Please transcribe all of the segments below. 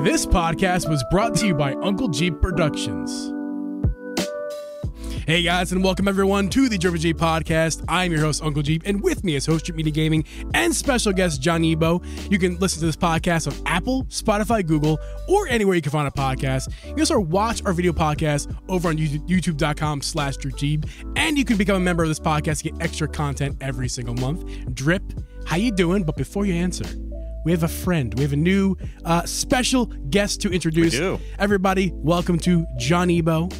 This podcast was brought to you by Uncle Geeb Productions. Hey guys, and welcome everyone to the UGLIEST podcast. I'm your host, Uncle Geeb, and with me is host Street Media Gaming and special guest Johniibo. You can listen to this podcast on Apple, Spotify, Google, or anywhere you can find a podcast. You can also watch our video podcast over on youtube.com/DripGeeb, and you can become a member of this podcast to get extra content every single month. Drip, how you doing? But before you answer, we have a friend. We have a new special guest to introduce. We do. Everybody, welcome to Johniibo.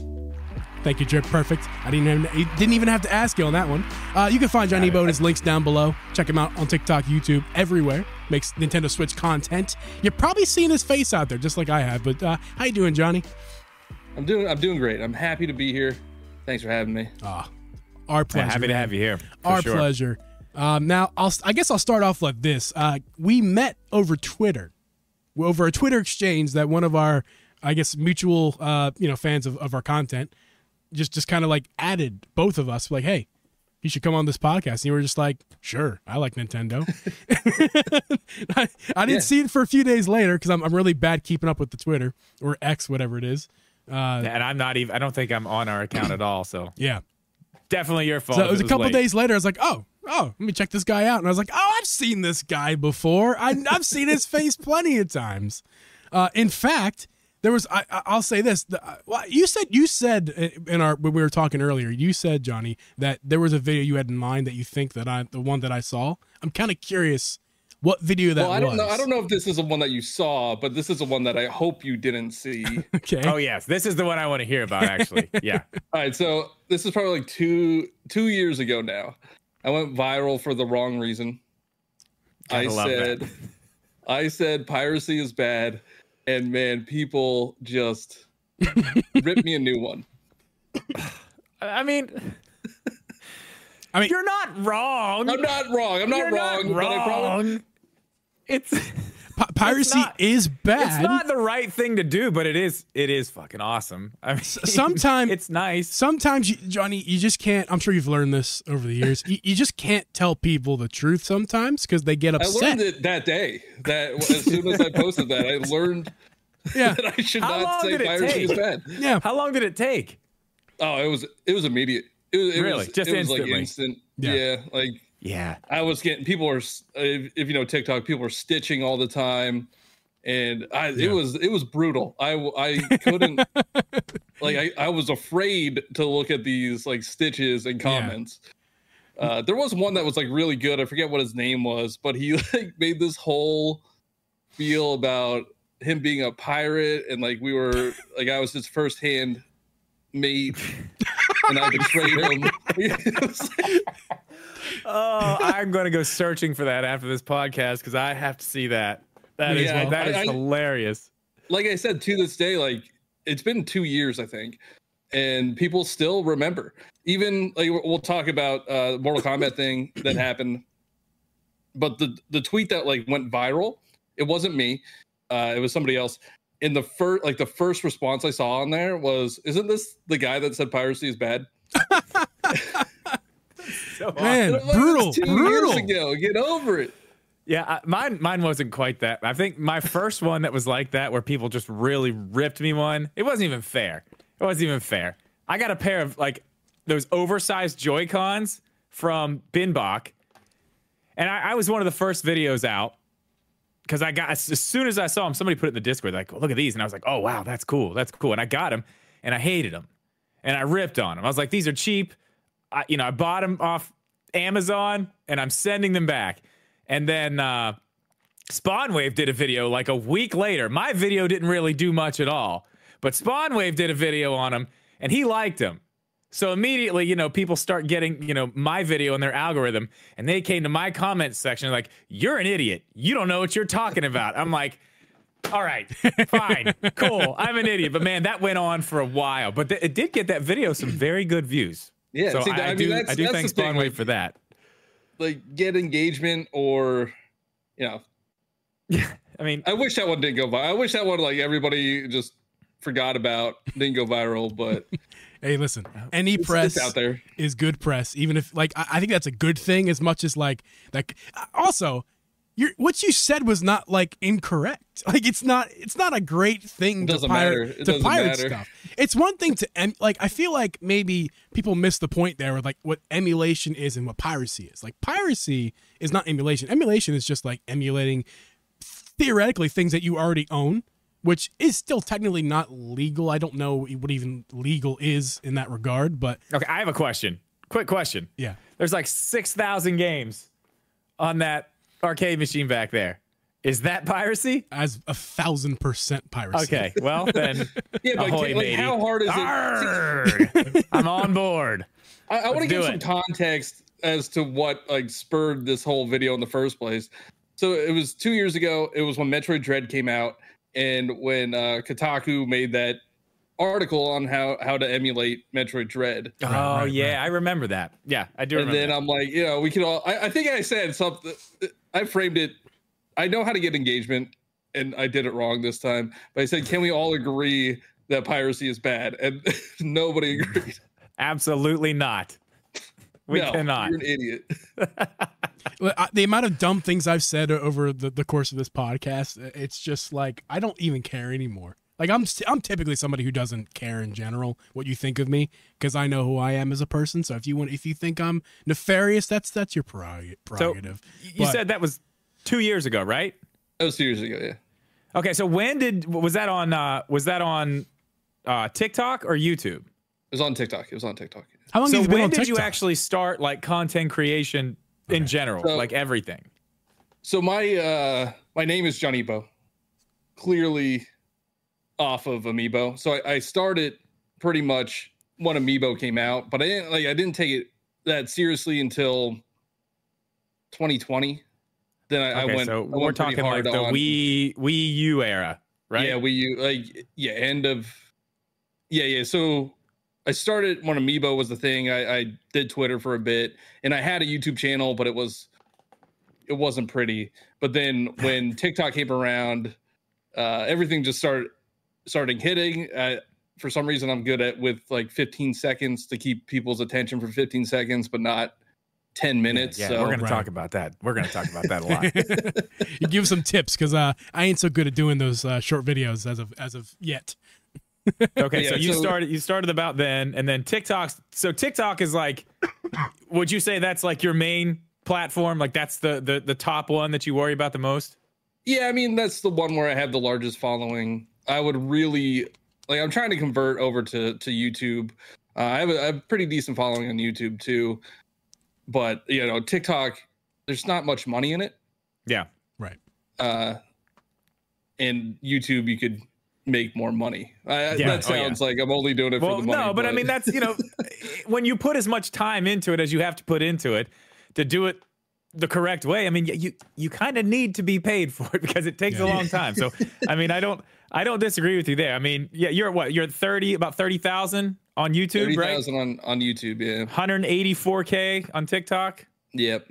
Thank you, Drip. Perfect. I didn't even have to ask you on that one. You can find Johniibo and his links down below. Check him out on TikTok, YouTube, everywhere. Makes Nintendo Switch content. You're probably seeing his face out there, just like I have. But how you doing, Johnny? I'm doing great. I'm happy to be here. Thanks for having me. Our pleasure. Yeah, happy to have you here. Our pleasure. Now, I guess I'll start off like this. We met over Twitter, over a Twitter exchange that one of our, I guess, mutual, fans of our content just kind of like added both of us, like, hey, you should come on this podcast. And you were just like, sure, I like Nintendo. I didn't see it for a few days later because I'm really bad keeping up with the Twitter or X, whatever it is. And I'm not even, I don't think I'm on our account at all. So yeah, definitely your fault. So it was a couple days later. I was like, oh, let me check this guy out. And I was like, oh, I've seen this guy before. I've seen his face plenty of times. In fact, there was, I'll say this. You said when we were talking earlier, you said, Johnny, that there was a video you had in mind that you think that the one that I saw. I'm kind of curious what video that was. I don't know if this is the one that you saw, but this is the one that I hope you didn't see. Okay. Oh yes, this is the one I want to hear about. Actually, yeah. All right, so this is probably like two years ago now. I went viral for the wrong reason. I said piracy is bad. And man, people just ripped me a new one. I mean, you're not wrong. I'm not wrong. You're not wrong. It's piracy is bad. It's not the right thing to do, but it is fucking awesome. I mean, sometimes it's nice. Sometimes, Johnny, you just can't. I'm sure you've learned this over the years. You just can't tell people the truth sometimes because they get upset. I learned it that day. That as soon as I posted that, I learned that I should not say piracy is bad. Yeah. How long did it take? Oh, it was immediate. It really? Just instantly. Like instant. Yeah. Yeah. I was getting, people are, if you know TikTok, people are stitching all the time, and it was brutal. I couldn't I was afraid to look at these like stitches and comments. There was one that was like really good. I forget what his name was, but he like made this whole feel about him being a pirate, and like we were like I was his first-hand mate, and I betrayed him. Oh, I'm going to go searching for that after this podcast because I have to see that. That is hilarious. Like I said, to this day, like it's been 2 years, I think, and people still remember. Even like we'll talk about Mortal Kombat thing that happened, but the tweet that like went viral, it wasn't me, it was somebody else. In the first response I saw on there was, "Isn't this the guy that said piracy is bad?" So man, brutal. 2 years ago. Get over it. Yeah, mine wasn't quite that. I think my first one that was like that, where people just really ripped me one, it wasn't even fair. I got a pair of like those oversized Joy-Cons from Binbach, and I was one of the first videos out because I got, as soon as I saw them, somebody put it in the Discord like, oh, look at these, and I was like, oh wow, that's cool, and I got them, and I hated them, and I ripped on them. I was like, these are cheap. I bought them off Amazon, and I'm sending them back. And then Spawnwave did a video like a week later. My video didn't really do much at all, but Spawnwave did a video on them, and he liked them. So immediately, people start getting, my video in their algorithm, and they came to my comments section like, you're an idiot. You don't know what you're talking about. I'm like, all right, fine, cool. I'm an idiot. But man, that went on for a while. But it did get that video some very good views. Yeah, so see, I do thank Spawnwave for that. Like, get engagement, or Yeah, I mean, I wish that one didn't go viral. I wish that one, like, everybody just forgot about, didn't go viral. But hey, listen, any press out there is good press, even if, like, I think that's a good thing as much as like also what you said was not like incorrect. Like it's not a great thing to pirate stuff. It's one thing to like I feel like maybe people miss the point there with like what emulation is and what piracy is. Like piracy is not emulation. Emulation is just like emulating theoretically things that you already own, which is still technically not legal. I don't know what even legal is in that regard, but okay, I have a question. Quick question. Yeah. There's like 6,000 games on that arcade machine back there. Is that piracy? As 1,000% piracy. Okay, well then, yeah, but how hard is it? I'm on board. I want to give some context as to what like spurred this whole video in the first place. So it was 2 years ago. It was when Metroid Dread came out, and when Kotaku made that article on how to emulate Metroid Dread. Oh, right. I remember that. Yeah, I do remember. And then I'm like, we could all. I think I said something. I framed it. I know how to get engagement, and I did it wrong this time. But I said, can we all agree that piracy is bad? And nobody agreed. Absolutely not. We cannot. You're an idiot. The amount of dumb things I've said over the course of this podcast, it's just like I don't even care anymore. Like I'm typically somebody who doesn't care in general what you think of me because I know who I am as a person. So if you think I'm nefarious, that's your prerogative. So you said that was 2 years ago, right? That was 2 years ago. Yeah. Okay, so was that on TikTok or YouTube? It was on TikTok. How long have you been on TikTok? When did you actually start like content creation in general, like everything? So my name is Johniibo, clearly off of Amiibo. So I started pretty much when Amiibo came out, but I didn't take it that seriously until 2020. Then I went. So we're talking like the Wii U era, right? Yeah, Wii U. End of. Yeah. So I started when Amiibo was the thing. I did Twitter for a bit, and I had a YouTube channel, but it wasn't pretty. But then when TikTok came around, everything just started hitting. For some reason, I'm good at with like 15 seconds to keep people's attention for 15 seconds, but not 10 minutes. Yeah, so we're going to talk about that. We're going to talk about that a lot. You give some tips because I ain't so good at doing those short videos as of yet. Okay, so you started about then, and then TikTok. So TikTok is like, would you say that's like your main platform? Like that's the top one that you worry about the most? Yeah, I mean that's the one where I have the largest following. I would really like. I'm trying to convert over to YouTube. I have a pretty decent following on YouTube too, but TikTok, there's not much money in it. Yeah, right. And YouTube, you could make more money. That sounds like I'm only doing it for the money. No, but I mean that's when you put as much time into it as you have to put into it to do it the correct way. I mean, you kind of need to be paid for it because it takes a long time. So, I mean, I don't disagree with you there. I mean, you're what? You're about 30,000 on YouTube, 30,000 on YouTube, yeah. 184K on TikTok. Yep.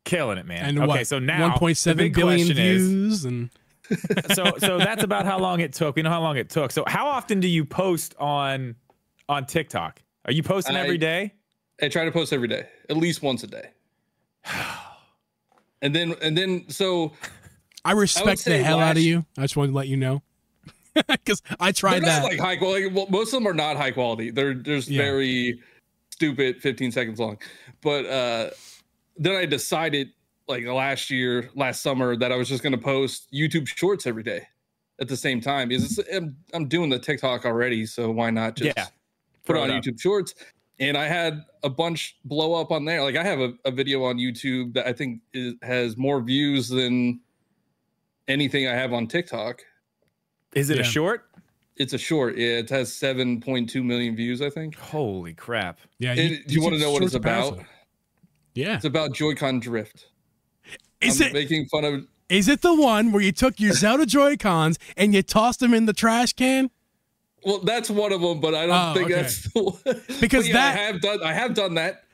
Killing it, man. And okay, so now 1.7 billion views and so that's about how long it took. We know how long it took. So how often do you post on TikTok? Are you posting every day? I try to post every day, at least once a day. And then so I respect the hell out of you. I just wanted to let you know because I tried that. Not like high quality. Well, most of them are not high quality. They're just very stupid, 15 seconds long. But then I decided like last summer that I was just going to post YouTube shorts every day at the same time because I'm doing the TikTok already. So why not just put it on YouTube shorts? And I had a bunch blow up on there. Like I have a video on YouTube that I think has more views than anything I have on TikTok. Is it a short? It's a short. Yeah, it has 7.2 million views, I think. Holy crap. Yeah. Do you want to know what it's about? Powerful. Yeah. It's about Joy-Con drift. Is it making fun of? Is it the one where you took your Zelda Joy-Cons and you tossed them in the trash can? Well, that's one of them, but I don't think that's the one. Because I have done that.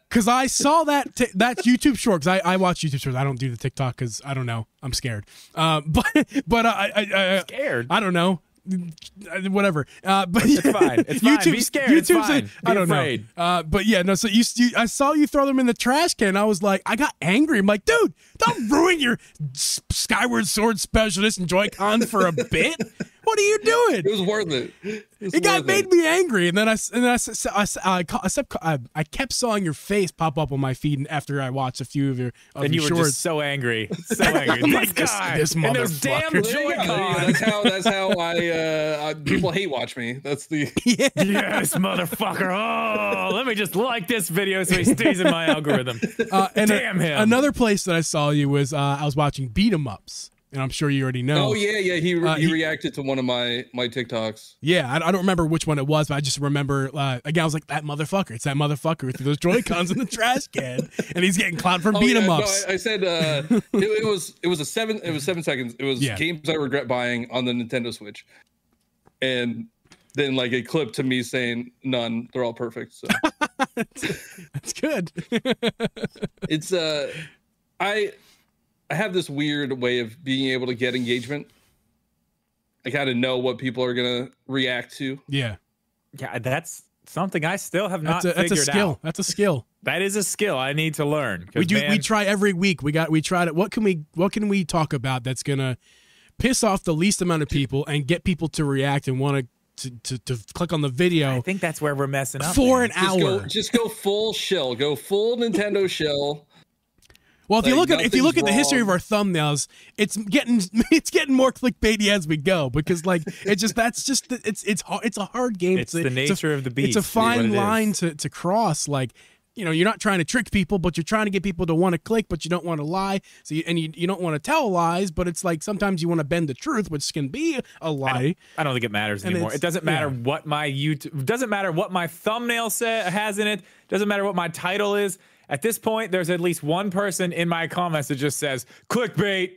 Because I saw that YouTube short. Because I watch YouTube shorts. I don't do the TikTok because I don't know. I'm scared. But I scared. I don't know. whatever. But it's fine. It's fine. Be scared. It's fine. I don't afraid. know. But yeah, no. So you, I saw you throw them in the trash can. I was like, I got angry. I'm like, dude, don't ruin your Skyward Sword specialist and Joy-Con for a bit. What are you doing? It was worth it. It made me angry, and then I kept sawing your face pop up on my feed after I watched a few of your and you were shorts. Just so angry, so angry. Like this motherfucker. Those damn Joy-Cons. That's how I people hate watch me. That's the yes, motherfucker. Oh, let me just like this video so he stays in my algorithm. And damn him. Another place that I saw you was I was watching Beat 'em Ups. And I'm sure you already know. Oh yeah. He reacted to one of my TikToks. Yeah, I don't remember which one it was, but I just remember again. I was like, that motherfucker. It's that motherfucker with those Joy-Cons in the trash can, and he's getting clowned for Beat 'em Ups. No, I said it was 7 seconds. It was games I regret buying on the Nintendo Switch, and then like a clip to me saying none. They're all perfect. So that's good. It's I have this weird way of being able to get engagement. I kind of know what people are going to react to. Yeah. Yeah, that's something I still have not figured out. That's a skill. That's a skill. That is a skill I need to learn. We try every week. We tried it. What can we talk about that's going to piss off the least amount of people and get people to react and want to click on the video? I think that's where we're messing up. For an hour. Just go full shill. Go full Nintendo shill. Well, if you look at the history of our thumbnails, it's getting more clickbaity as we go because like it's a hard game. It's the nature of the beast. It's a fine line to cross. Like, you know, you're not trying to trick people, but you're trying to get people to want to click, but you don't want to lie. So you don't want to tell lies, but it's like sometimes you want to bend the truth, which can be a lie. I don't think it matters anymore. It doesn't matter what my YouTube. Doesn't matter what my thumbnail has in it. Doesn't matter what my title is. At this point, there's at least one person in my comments that just says, clickbait.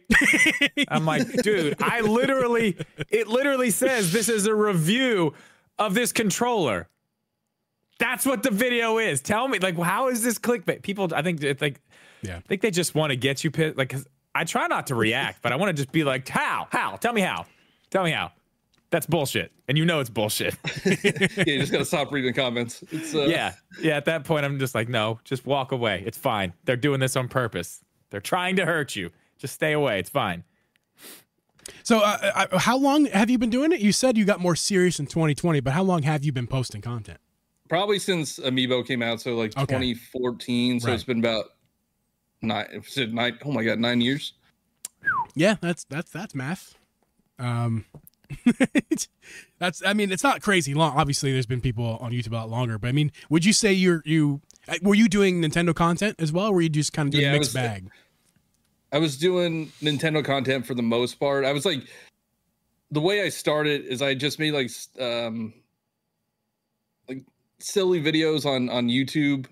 I'm like, dude, it literally says this is a review of this controller. That's what the video is. Tell me, like, how is this clickbait? People, I think it's like, I think they just want to get you pissed. Like, 'cause I try not to react, but I want to just be like, how? Tell me how. That's bullshit. And you know it's bullshit. Yeah, you just got to stop reading comments. It's, Yeah, at that point, I'm just like, no, just walk away. It's fine. They're doing this on purpose. They're trying to hurt you. Just stay away. It's fine. So how long have you been doing it? You said you got more serious in 2020, but how long have you been posting content? Probably since Amiibo came out, so like 2014. So it's been about 9 years. Yeah, that's math. I mean, it's not crazy long. Obviously, there's been people on YouTube a lot longer, but I mean, would you say were you doing Nintendo content as well, or were you just kind of doing a mixed bag? I was doing Nintendo content for the most part. I was like, the way I started is I just made like silly videos on YouTube.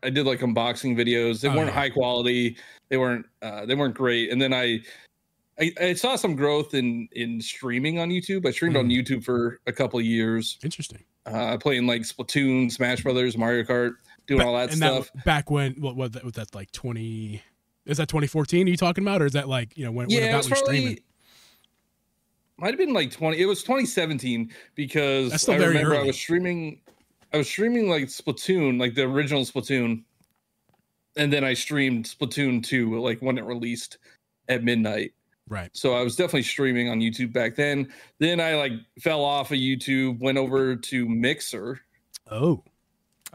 I did like unboxing videos. They weren't high quality. They weren't great. And then I saw some growth in streaming on YouTube. I streamed on YouTube for a couple of years. Interesting. Playing like Splatoon, Smash Brothers, Mario Kart, doing all that stuff. Back when, what was that like 20? Is that 2014? Are you talking about, or is that like when it was probably streaming? Might have been like 20. It was 2017 because That's still I very remember early. I was streaming like Splatoon, like the original Splatoon, and then I streamed Splatoon 2 like when it released at midnight. Right. So I was definitely streaming on YouTube back then. Then I like fell off of YouTube, went over to Mixer.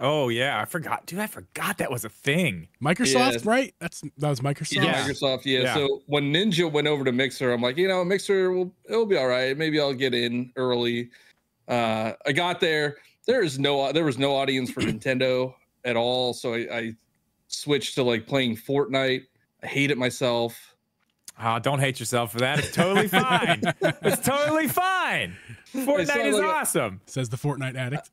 Oh yeah, I forgot. Dude, I forgot that was a thing. Microsoft, right? That was Microsoft. Yeah, Microsoft. Yeah. So when Ninja went over to Mixer, I'm like, Mixer it'll be all right. Maybe I'll get in early. I got there. There was no audience for Nintendo at all. So I switched to like playing Fortnite. I hate it myself. Oh, don't hate yourself for that. It's totally fine. It's totally fine. Fortnite is awesome. Says the Fortnite addict.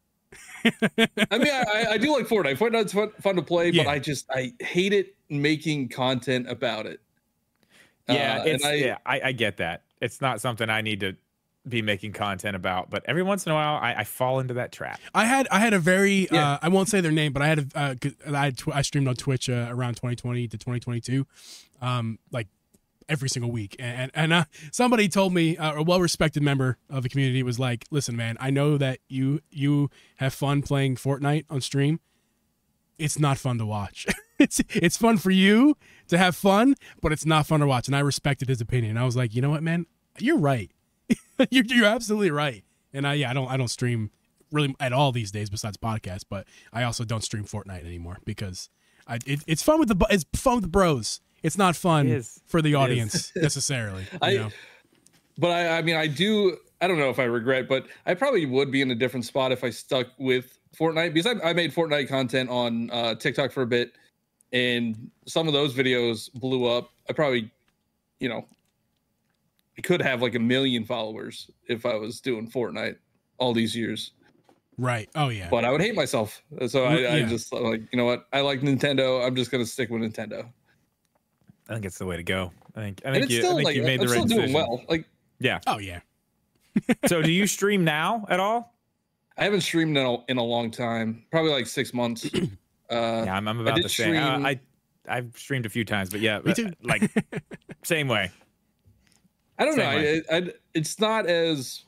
I mean, I do like Fortnite. Fortnite's fun to play, but I hate it making content about it. Yeah, I get that. It's not something I need to be making content about, but every once in a while I fall into that trap. I had a very I won't say their name, but I streamed on Twitch around 2020 to 2022. Like every single week. And somebody told me, a well-respected member of the community was like, listen, man, I know that you have fun playing Fortnite on stream. It's not fun to watch. It's fun for you to have fun, but it's not fun to watch. And I respected his opinion. I was like, you know what, man, you're right. you're absolutely right. And I don't stream really at all these days besides podcasts, but I also don't stream Fortnite anymore because it's fun with the bros. It's not fun for the audience necessarily. I mean, I don't know if I regret, but I probably would be in a different spot if I stuck with Fortnite, because I made Fortnite content on TikTok for a bit, and some of those videos blew up. I probably, I could have like 1 million followers if I was doing Fortnite all these years. Right. Oh yeah. But I would hate myself. So I just like, you know what? I like Nintendo. I'm just going to stick with Nintendo. I think it's the way to go. I think you made the right decision. Doing well. Like, yeah. Oh yeah. So do you stream now at all? I haven't streamed in a long time. Probably like 6 months. Yeah, I'm about the same. I've streamed a few times, but yeah, me too. Like same way. I don't know. It's not as.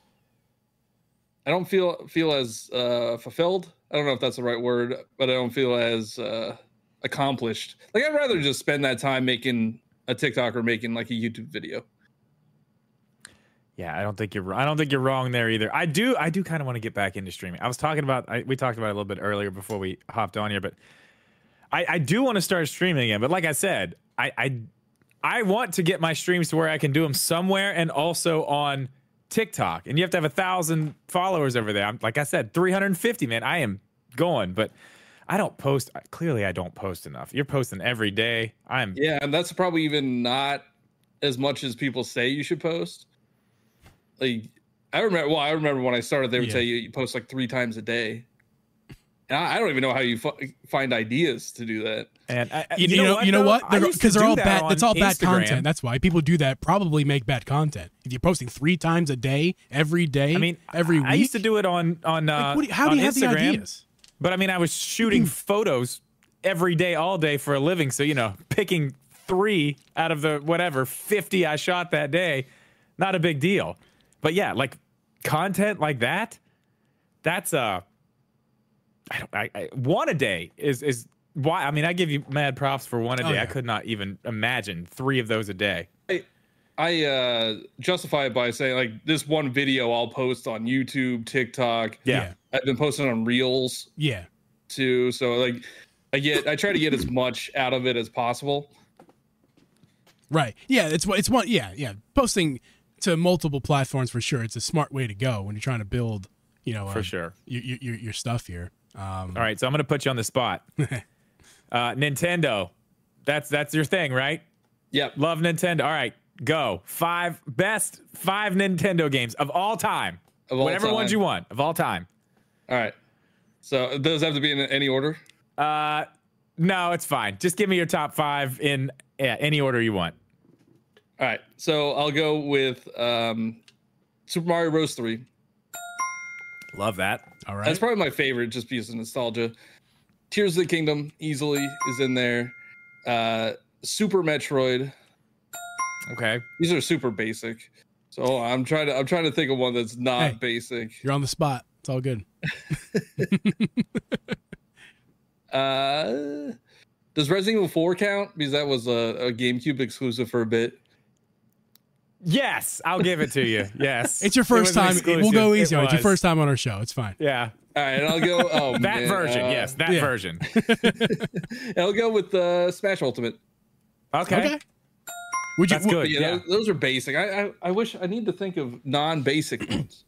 I don't feel as fulfilled. I don't know if that's the right word, but I don't feel as accomplished. Like, I'd rather just spend that time making a TikTok or making like a YouTube video. Yeah, I don't think you're wrong there either. I do kind of want to get back into streaming. We talked about it a little bit earlier before we hopped on here, but I do want to start streaming again. But like I said, I want to get my streams to where I can do them somewhere and also on TikTok. And you have to have 1,000 followers over there. Like I said, 350, man. I am going, but I don't post. Clearly, I don't post enough. You're posting every day. Yeah, and that's probably even not as much as people say you should post. Like, I remember when I started, they would say you post like 3 times a day. And I don't even know how you find ideas to do that. And you know what? Because they're all bad. It's all bad content. That's why people do that. Probably make bad content. If you're posting 3 times a day, every day, every week. I used to do it on like, how do you have Instagram, the ideas? But I mean, I was shooting photos every day, all day for a living. So picking 3 out of the 50 I shot that day, not a big deal. But yeah, like content like that, that's one a day is why. I mean, I give you mad props for 1 a day. Yeah. I could not even imagine 3 of those a day. I justify it by saying, like, this one video I'll post on YouTube, TikTok. Yeah. I've been posting on Reels. Yeah. Too. So like I try to get as much out of it as possible. Right. Yeah. It's one. Yeah. Posting to multiple platforms for sure. It's a smart way to go when you're trying to build, for sure, your stuff here. All right, so I'm gonna put you on the spot. Nintendo, that's your thing, right? Yep. Love Nintendo. All right, go. 5 best 5 Nintendo games of all time. Whatever ones you want of all time. All right. So those have to be in any order? No, it's fine. Just give me your top 5 in any order you want. All right. So I'll go with Super Mario Bros. 3. Love that. All right. That's probably my favorite just because of nostalgia. Tears of the Kingdom easily is in there. Super Metroid. Okay. These are super basic. So I'm trying to think of one that's not basic. You're on the spot. It's all good. Does Resident Evil 4 count? Because that was a GameCube exclusive for a bit. Yes, I'll give it to you. Yes. It's your first time. We'll go easy. It's your first time on our show. It's fine. Yeah. All right, and I'll go. That version. Yes, that version. I'll go with Smash Ultimate. Okay. That's good. Yeah, those are basic. I wish I need to think of non-basic ones.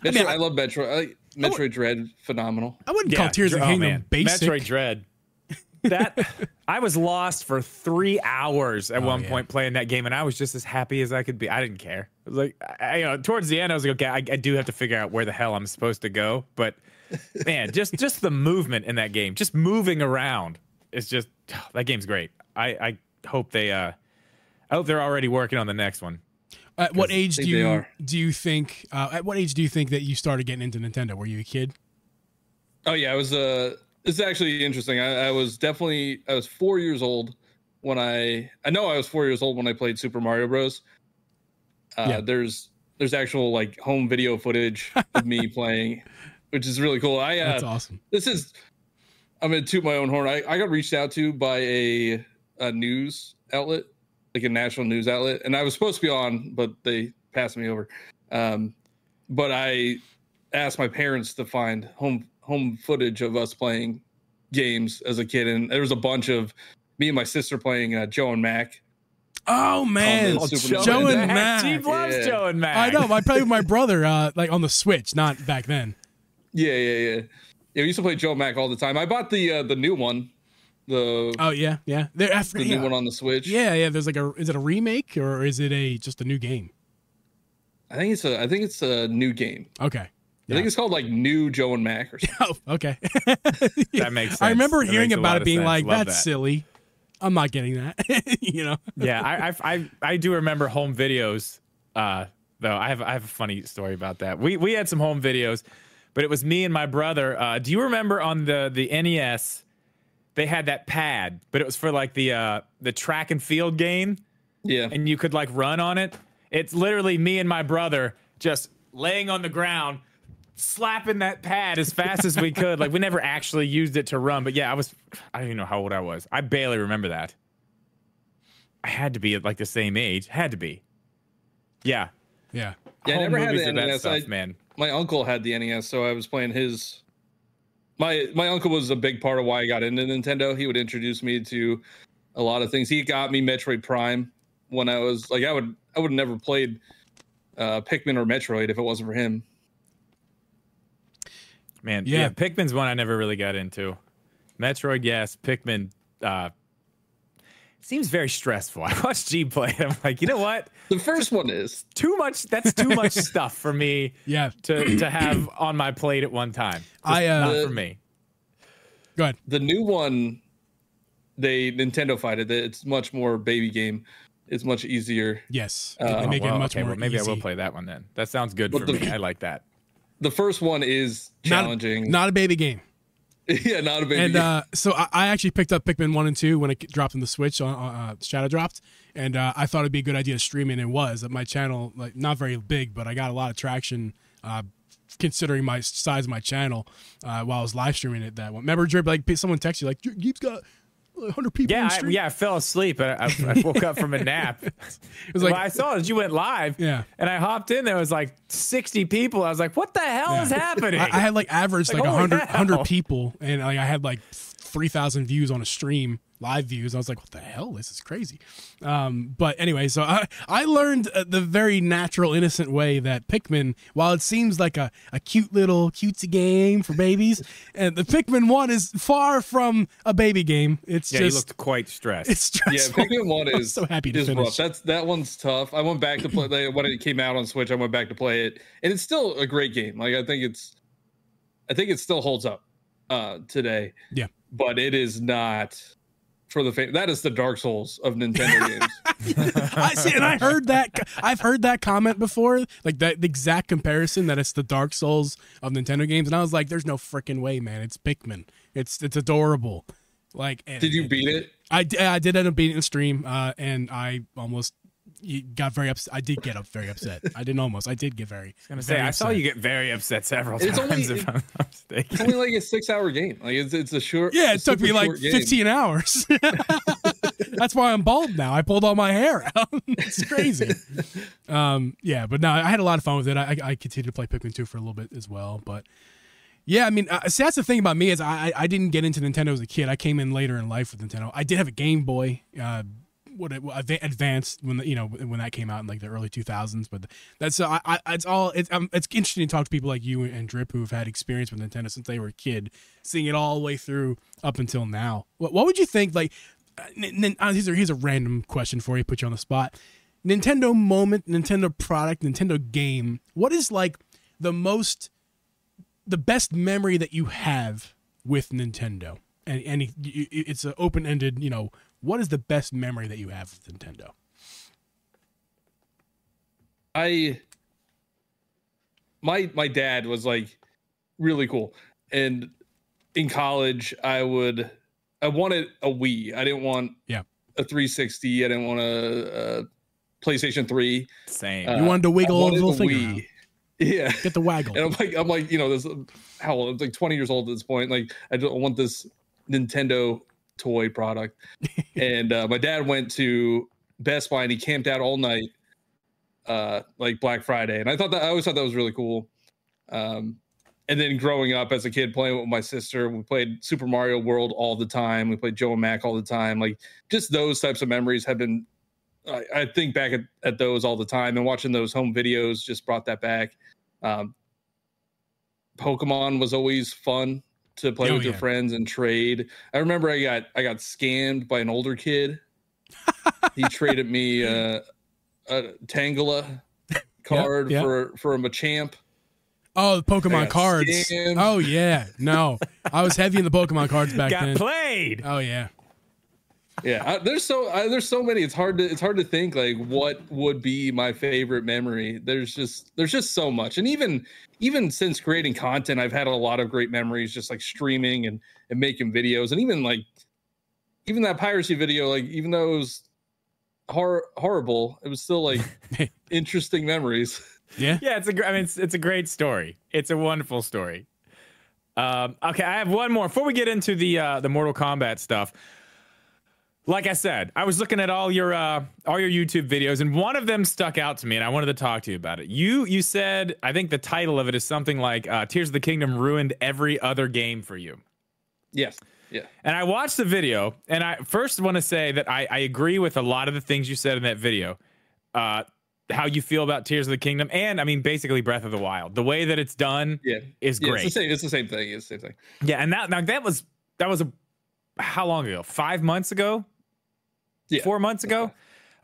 I love Metroid. Metroid Dread, phenomenal. I wouldn't call Tears of the Kingdom basic. Metroid Dread. I was lost for 3 hours at one point playing that game, and I was just as happy as I could be. I didn't care. It was like, towards the end, I was like, okay, I do have to figure out where the hell I'm supposed to go. But man, just the movement in that game, just moving around, is just that game's great. I hope they're already working on the next one. At what age do you think? At what age do you think that you started getting into Nintendo? Were you a kid? Oh yeah, I was. It's actually interesting. I was 4 years old when I know I was 4 years old when I played Super Mario Bros. There's actual like home video footage of me playing, which is really cool. That's awesome. I'm gonna toot my own horn. I got reached out to by a news outlet, like a national news outlet, and I was supposed to be on, but they passed me over. But I asked my parents to find home footage of us playing games as a kid, and there was a bunch of me and my sister playing Joe and Mac. Oh man, Joe and Mac. Geeb loves Joe and Mac. I know. I played with my brother, like on the Switch, not back then. Yeah. We used to play Joe and Mac all the time. I bought the new one. The new one on the Switch. Yeah. There's like is it a remake or is it just a new game? I think it's a new game. Okay. I think it's called like New Joe and Mac or something. Oh, okay. That makes sense. I remember That hearing makes a about lot it of being sense. like, Love that's that. silly. I'm not getting that. Yeah, I do remember home videos. Though I have a funny story about that. We had some home videos, but it was me and my brother. Do you remember on the NES, they had that pad, but it was for like the track and field game. Yeah. And you could like run on it. It's literally me and my brother just laying on the ground, slapping that pad as fast as we could. Like we never actually used it to run, but yeah, I don't even know how old I was. I barely remember that. I had to be at like the same age. Had to be. Yeah. Yeah. I never had the that NES. stuff, man. My uncle had the NES, so I was playing his. My uncle was a big part of why I got into Nintendo. He would introduce me to a lot of things. He got me Metroid Prime when I was like I would have never played Pikmin or Metroid if it wasn't for him. Man, yeah, Pikmin's one I never really got into. Metroid, yes. Pikmin seems very stressful. I watched Geeb play it. I'm like, you know what? The first one is too much. That's too much stuff for me. Yeah. To have on my plate at one time. Not for me. Go ahead. The new one, Nintendo fight it. It's much more baby game. It's much easier. Yes. They make it much more maybe easy. I will play that one then. That sounds good for me. I like that. The first one is challenging. Not a baby game. Yeah, not a baby game. And so I actually picked up Pikmin 1 and 2 when it dropped on the Switch, Shadow dropped, and I thought it'd be a good idea to stream it, and it was. My channel, like not very big, but I got a lot of traction considering my size of my channel while I was live streaming it that one. Remember, Drip, like someone texted you, like, Geeb's got 100 people in the stream. I fell asleep. I woke up from a nap. It was like, I saw that you went live. Yeah. And I hopped in. There was like 60 people. I was like, what the hell is happening? I had like averaged like holy 100 hell. people, and like I had like 3,000 views on a stream, live views. I was like, what the hell? This is crazy. But anyway, so I learned the very natural, innocent way that Pikmin, while it seems like a cute little cutesy game for babies, and the Pikmin 1 is far from a baby game. It's you looked quite stressed. It's stressful. Yeah, Pikmin 1 is so happy to finish. rough. That one's tough. I went back to play when it came out on Switch. I went back to play it, and it's still a great game. Like I think it still holds up today. Yeah, but it is not for the that is the Dark Souls of Nintendo games. I see, and I heard that. I've heard that comment before, like that the exact comparison that it's the Dark Souls of Nintendo games, and I was like, "There's no freaking way, man! It's Pikmin. It's adorable." Like, did you beat it? I did end up beating the stream, and I almost got very upset. I did get very upset. I didn't almost. I did get very. I saw you get very upset several times. If I'm not mistaken. It's only like a 6-hour game. Like it's a short. Yeah, it took me like 15 hours. That's why I'm bald now. I pulled all my hair out. It's crazy. Yeah, but no, I had a lot of fun with it. I continued to play Pikmin 2 for a little bit as well, but. Yeah, I mean, see, that's the thing about me is I didn't get into Nintendo as a kid. I came in later in life with Nintendo. I did have a Game Boy, advanced when when that came out in like the early 2000s. But that's it's interesting to talk to people like you and Drip who have had experience with Nintendo since they were a kid, seeing it all the way through up until now. What would you think? Like, here's a random question for you, put you on the spot. Nintendo moment, Nintendo product, Nintendo game. What is like the best memory that you have with Nintendo? And it's an open-ended, what is the best memory that you have with Nintendo? My dad was like really cool. And in college I wanted a Wii. I didn't want a 360. I didn't want a PlayStation 3. Same. You wanted to wiggle a little finger around. Yeah, Get the waggle. And I'm like, this how old? I'm like 20 years old at this point. Like, I don't want this Nintendo toy product. And my dad went to Best Buy and he camped out all night, like Black Friday. And I always thought that was really cool. And then growing up as a kid, playing with my sister, we played Super Mario World all the time. We played Joe and Mac all the time. Like, just those types of memories have been. I think back at those all the time, and watching those home videos just brought that back. Pokemon was always fun to play with your friends and trade. I remember I got scammed by an older kid. He traded me a Tangela card for a Machamp. Oh, the Pokemon cards. Scammed. Oh yeah, no, I was heavy in the Pokemon cards back then. Got played. Oh yeah. Yeah, there's so many. It's hard to think like what would be my favorite memory. There's just so much, and even since creating content, I've had a lot of great memories, just like streaming and making videos, and even that piracy video. Like, even though it was horrible, it was still like interesting memories. Yeah, it's a great story. It's a wonderful story. Okay, I have one more before we get into the Mortal Kombat stuff. Like I said, I was looking at all your YouTube videos, and one of them stuck out to me, and I wanted to talk to you about it. You said, I think the title of it is something like Tears of the Kingdom ruined every other game for you. Yes. Yeah. And I watched the video, and I first want to say that I agree with a lot of the things you said in that video. How you feel about Tears of the Kingdom, and I mean basically Breath of the Wild. The way that it's done is great. It's the same thing. It's the same thing. Yeah, and that was how long ago? 5 months ago? Yeah. 4 months ago?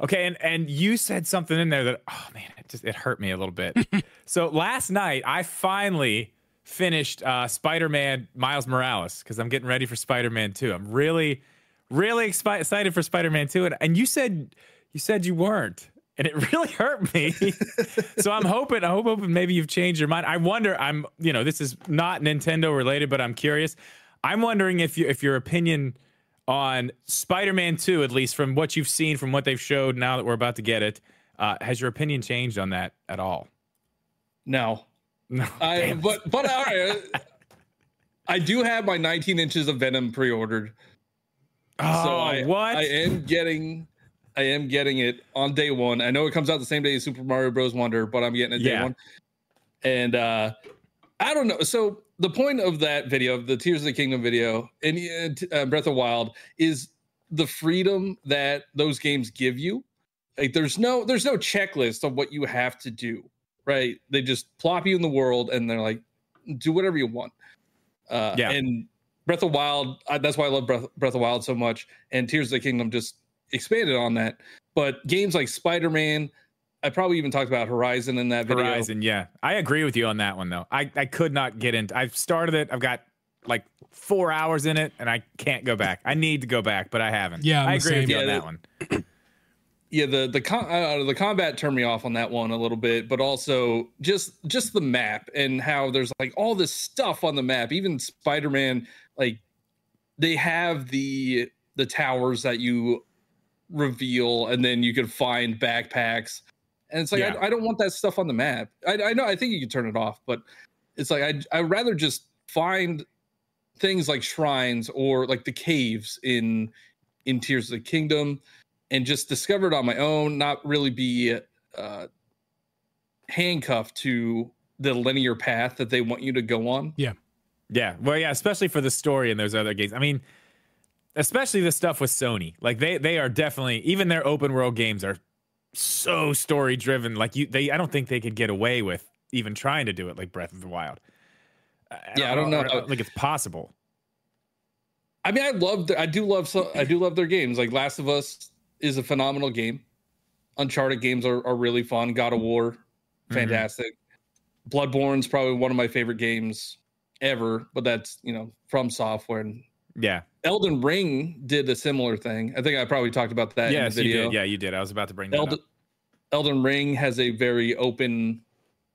Okay, and you said something in there that, oh man, it hurt me a little bit. So last night I finally finished Spider-Man Miles Morales because I'm getting ready for Spider-Man 2. I'm really, really excited for Spider-Man 2, and you said you weren't. And it really hurt me. So I'm hoping maybe you've changed your mind. I wonder, this is not Nintendo related, but I'm curious. I'm wondering if your opinion on Spider-Man 2, at least from what you've seen, from what they've showed now that we're about to get it, has your opinion changed on that at all? No. But all right. I do have my 19 inches of Venom pre-ordered. Oh, so what? I am getting it on day one. I know it comes out the same day as Super Mario Bros. Wonder, but I'm getting it day one. And I don't know. So the point of that video, the Tears of the Kingdom video, and Breath of the Wild, is the freedom that those games give you. Like, there's no checklist of what you have to do, right? They just plop you in the world, and they're like, do whatever you want. And Breath of the Wild, that's why I love Breath of the Wild so much. And Tears of the Kingdom just expanded on that. But games like Spider-Man, I probably even talked about Horizon in that video. Horizon, yeah. I agree with you on that one, though. I could not get into. I've started it. I've got like 4 hours in it, and I can't go back. I need to go back, but I haven't. Yeah, I agree with you on that one. Yeah, the combat turned me off on that one a little bit, but also just the map and how there's like all this stuff on the map. Even Spider-Man, like, they have the towers that you reveal, and then you can find backpacks, and it's like, I don't want that stuff on the map. I know, I think you can turn it off, but it's like I'd rather just find things like shrines or like the caves in Tears of the Kingdom and just discover it on my own, not really be handcuffed to the linear path that they want you to go on. Yeah, well, yeah, especially for the story in those other games. I mean, especially the stuff with Sony. Like, they are definitely, even their open world games are so story driven. Like, I don't think they could get away with even trying to do it like Breath of the Wild. I don't know. I don't think it's possible. I mean, I do love their games. Like, Last of Us is a phenomenal game. Uncharted games are really fun. God of War, fantastic. Bloodborne's probably one of my favorite games ever, but that's, from software. And Elden Ring did a similar thing. I think I probably talked about that in the video. You did. Yeah, you did. I was about to bring that up. Elden Ring has a very open,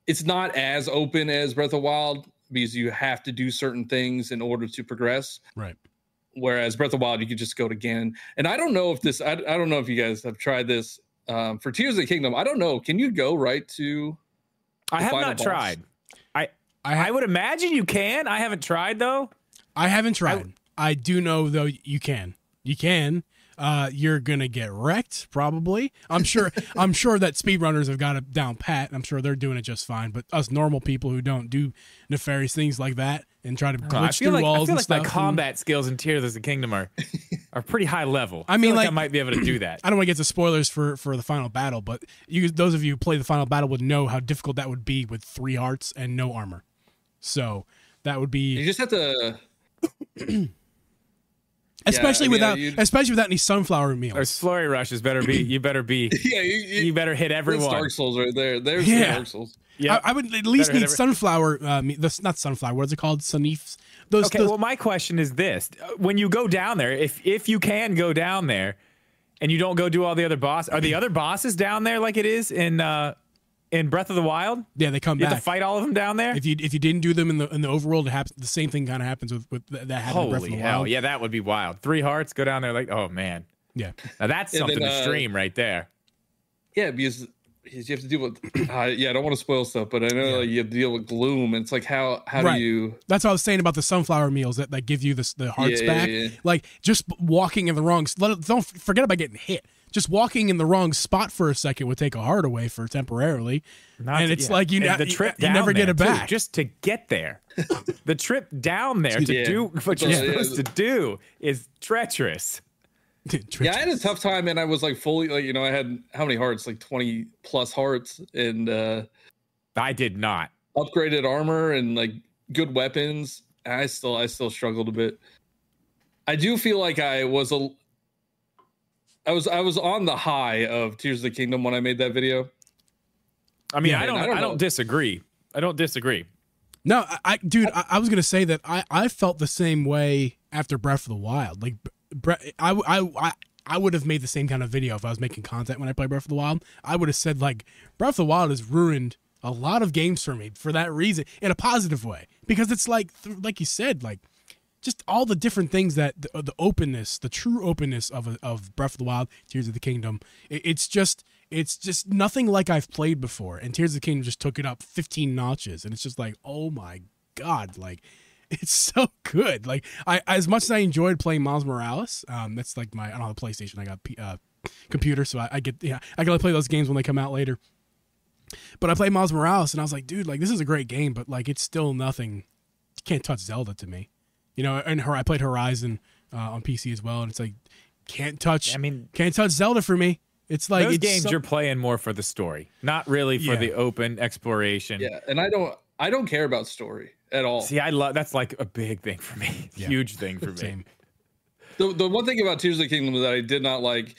it's not as open as Breath of the Wild because you have to do certain things in order to progress. Right. Whereas Breath of the Wild, you could just go to Ganon. And I don't know if this, I don't know if you guys have tried this for Tears of the Kingdom. I don't know. Can you go right to I have not tried. I would imagine you can. I haven't tried, though. I haven't tried. I do know, though, you can. You can. You're going to get wrecked, probably. I'm sure that speedrunners have got it down pat. I'm sure they're doing it just fine. But us normal people who don't do nefarious things like that and try to glitch through walls and stuff. I feel like my combat skills in Tears of the Kingdom are pretty high level. I mean, I might be able to do that. I don't want to get to spoilers for the final battle, but those of you who play the final battle would know how difficult that would be with 3 hearts and no armor. So that would be... You just have to... Especially without any sunflower meals. Or slurry rushes better be. You better be. Yeah, you better hit everyone. Dark Souls right there. There's the Dark Souls. Yeah, I would at least need sunflower. Not sunflower. What's it called? Sunifs. Well, my question is this: when you go down there, if you can go down there, and you don't go do all the other bosses, are the other bosses down there like it is in Breath of the Wild? Yeah, they come back. You have to fight all of them down there. If you didn't do them in the overworld, it happens. The same thing kind of happens with that happened in Breath of the hell, Wild. yeah, that would be wild. 3 hearts, go down there like, oh man, yeah. Now that's something to stream right there. Yeah, because you have to deal with. I don't want to spoil stuff, but I know you have to deal with gloom, and it's like how do you? That's what I was saying about the sunflower meals that give you the hearts back. Yeah. Like just walking in the wrong. Don't forget about getting hit. Just walking in the wrong spot for a second would take a heart away for temporarily, like you never get it back. Just to get there, the trip down there to do what you're supposed to do is treacherous. Yeah, I had a tough time, and I was like fully I had how many hearts? Like 20 plus hearts, and I did not upgraded armor and like good weapons. I still struggled a bit. I do feel like I was on the high of Tears of the Kingdom when I made that video. I mean, I don't disagree. I don't disagree. No, I was gonna say that I felt the same way after Breath of the Wild. Like, I would have made the same kind of video if I was making content when I played Breath of the Wild. I would have said like Breath of the Wild has ruined a lot of games for me for that reason, in a positive way, because it's like you said, like just all the different things that the openness, the true openness of Breath of the Wild, Tears of the Kingdom. It's just nothing like I've played before, and Tears of the Kingdom just took it up 15 notches, and it's just like, oh my god, like it's so good. Like as much as I enjoyed playing Miles Morales, that's like I don't have a PlayStation, I got computer, so I can only play those games when they come out later. But I played Miles Morales, and I was like, dude, like this is a great game, but like it's still nothing. You can't touch Zelda to me. And I played Horizon on PC as well, and it's like can't touch Zelda for me. It's like those games you're playing more for the story, not really for the open exploration. Yeah, and I don't care about story at all. See, that's like a big thing for me, huge thing for me. The one thing about Tears of the Kingdom that I did not like,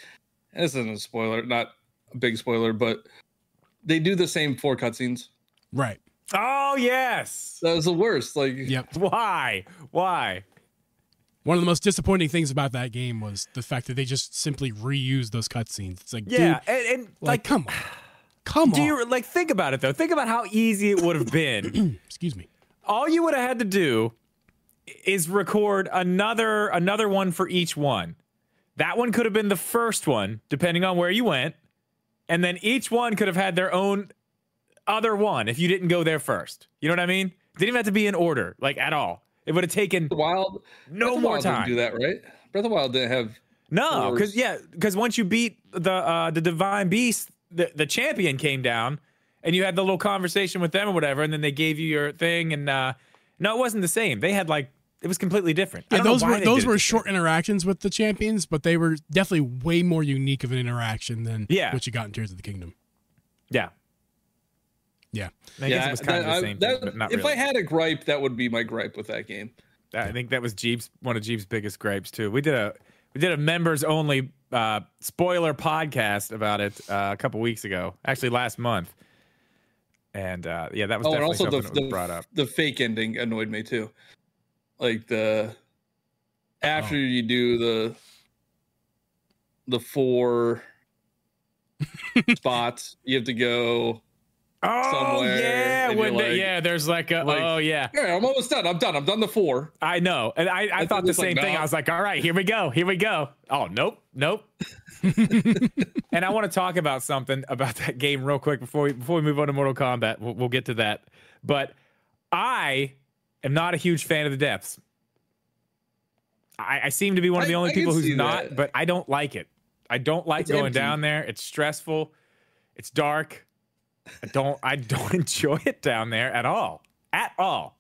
and this isn't a spoiler, not a big spoiler, but they do the same 4 cutscenes. Right. Oh yes, that was the worst. Like, why? One of the most disappointing things about that game was the fact that they just simply reused those cutscenes. It's like, dude, and like, come on. Do you like think about it though? Think about how easy it would have been. Excuse me. All you would have had to do is record another one for each one. That one could have been the first one, depending on where you went, and then each one could have had their own other one if you didn't go there first. You know what I mean? Didn't even have to be in order, like at all. It would have taken no more time. Didn't do that, right? Breath of the Wild didn't have. No, because once you beat the Divine Beast, the champion came down, and you had the little conversation with them or whatever, and then they gave you your thing, and no, it wasn't the same. They had it was completely different. Yeah, those were short interactions with the champions, but they were definitely way more unique of an interaction than what you got in Tears of the Kingdom. Yeah. Yeah. I guess it was kind of the same thing, but not if really. I had a gripe, that would be my gripe with that game. I think that was one of Geeb's biggest gripes too. We did a members only spoiler podcast about it a couple weeks ago, actually last month, and that was definitely and also something that was brought up. The fake ending annoyed me too. Like after you do the 4 spots, you have to go. Oh somewhere, yeah, and there's like a yeah, I'm almost done. I'm done the 4. I know, and I thought the same thing. I was like, all right, here we go. Oh, nope. And I want to talk about something about that game real quick before we move on to Mortal Kombat. We'll get to that, but I am not a huge fan of the depths. I seem to be one of the only people who's not, but I don't like it. I don't like going down there. It's stressful. It's dark. I don't enjoy it down there at all. At all.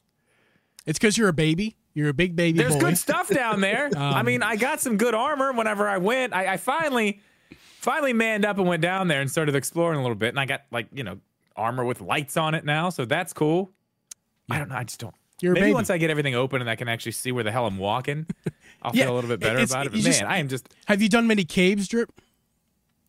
It's because you're a baby. You're a big baby. There's boy. good stuff down there. I mean, I got some good armor whenever I went. I finally manned up and went down there and started exploring a little bit. And I got armor with lights on it now, so that's cool. Yeah. I don't know. I just don't. Maybe once I get everything open and I can actually see where the hell I'm walking, I'll feel a little bit better about it. But man, I am just. Have you done many caves, Drip?